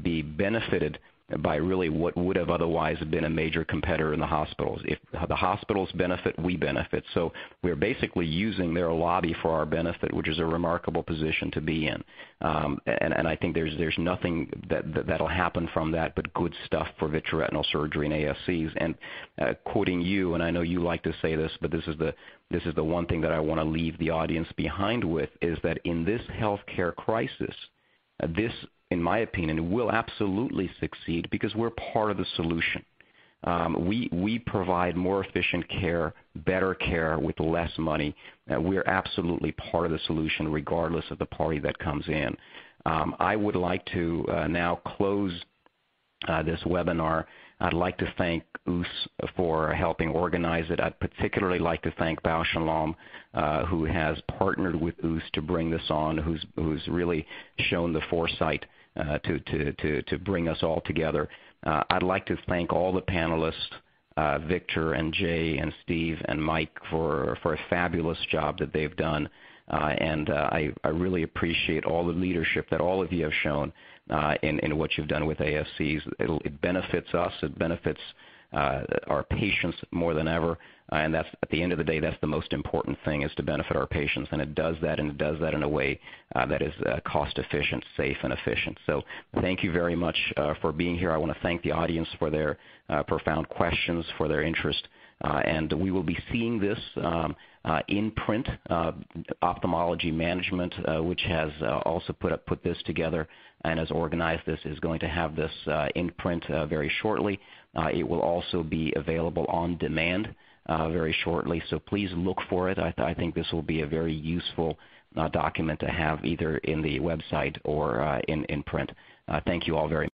benefited by really what would have otherwise been a major competitor in the hospitals. If the hospitals benefit, we benefit. So we're basically using their lobby for our benefit, which is a remarkable position to be in. And I think there's nothing that'll happen from that but good stuff for vitreoretinal surgery and ASCs. And quoting you, and I know you like to say this, but this is the one thing that I want to leave the audience behind with, is that in this healthcare crisis, this, in my opinion, will absolutely succeed because we're part of the solution. We provide more efficient care, better care with less money. We're absolutely part of the solution regardless of the party that comes in. I would like to now close this webinar. I'd like to thank OOS for helping organize it. I'd particularly like to thank Bausch & Lomb, who has partnered with OOS to bring this on, who's really shown the foresight to bring us all together. I'd like to thank all the panelists, Victor and Jay and Steve and Mike, for a fabulous job that they've done. And I really appreciate all the leadership that all of you have shown in what you've done with ASCs. It benefits us. It benefits our patients more than ever. And that's, at the end of the day, that's the most important thing, is to benefit our patients. And it does that, and it does that in a way that is cost efficient, safe, and efficient. So thank you very much for being here. I want to thank the audience for their profound questions, for their interest. And we will be seeing this in print. Ophthalmology Management, which has also put this together and has organized this, is going to have this in print very shortly. It will also be available on demand very shortly, so please look for it. I think this will be a very useful document to have either in the website or in print. Thank you all very much.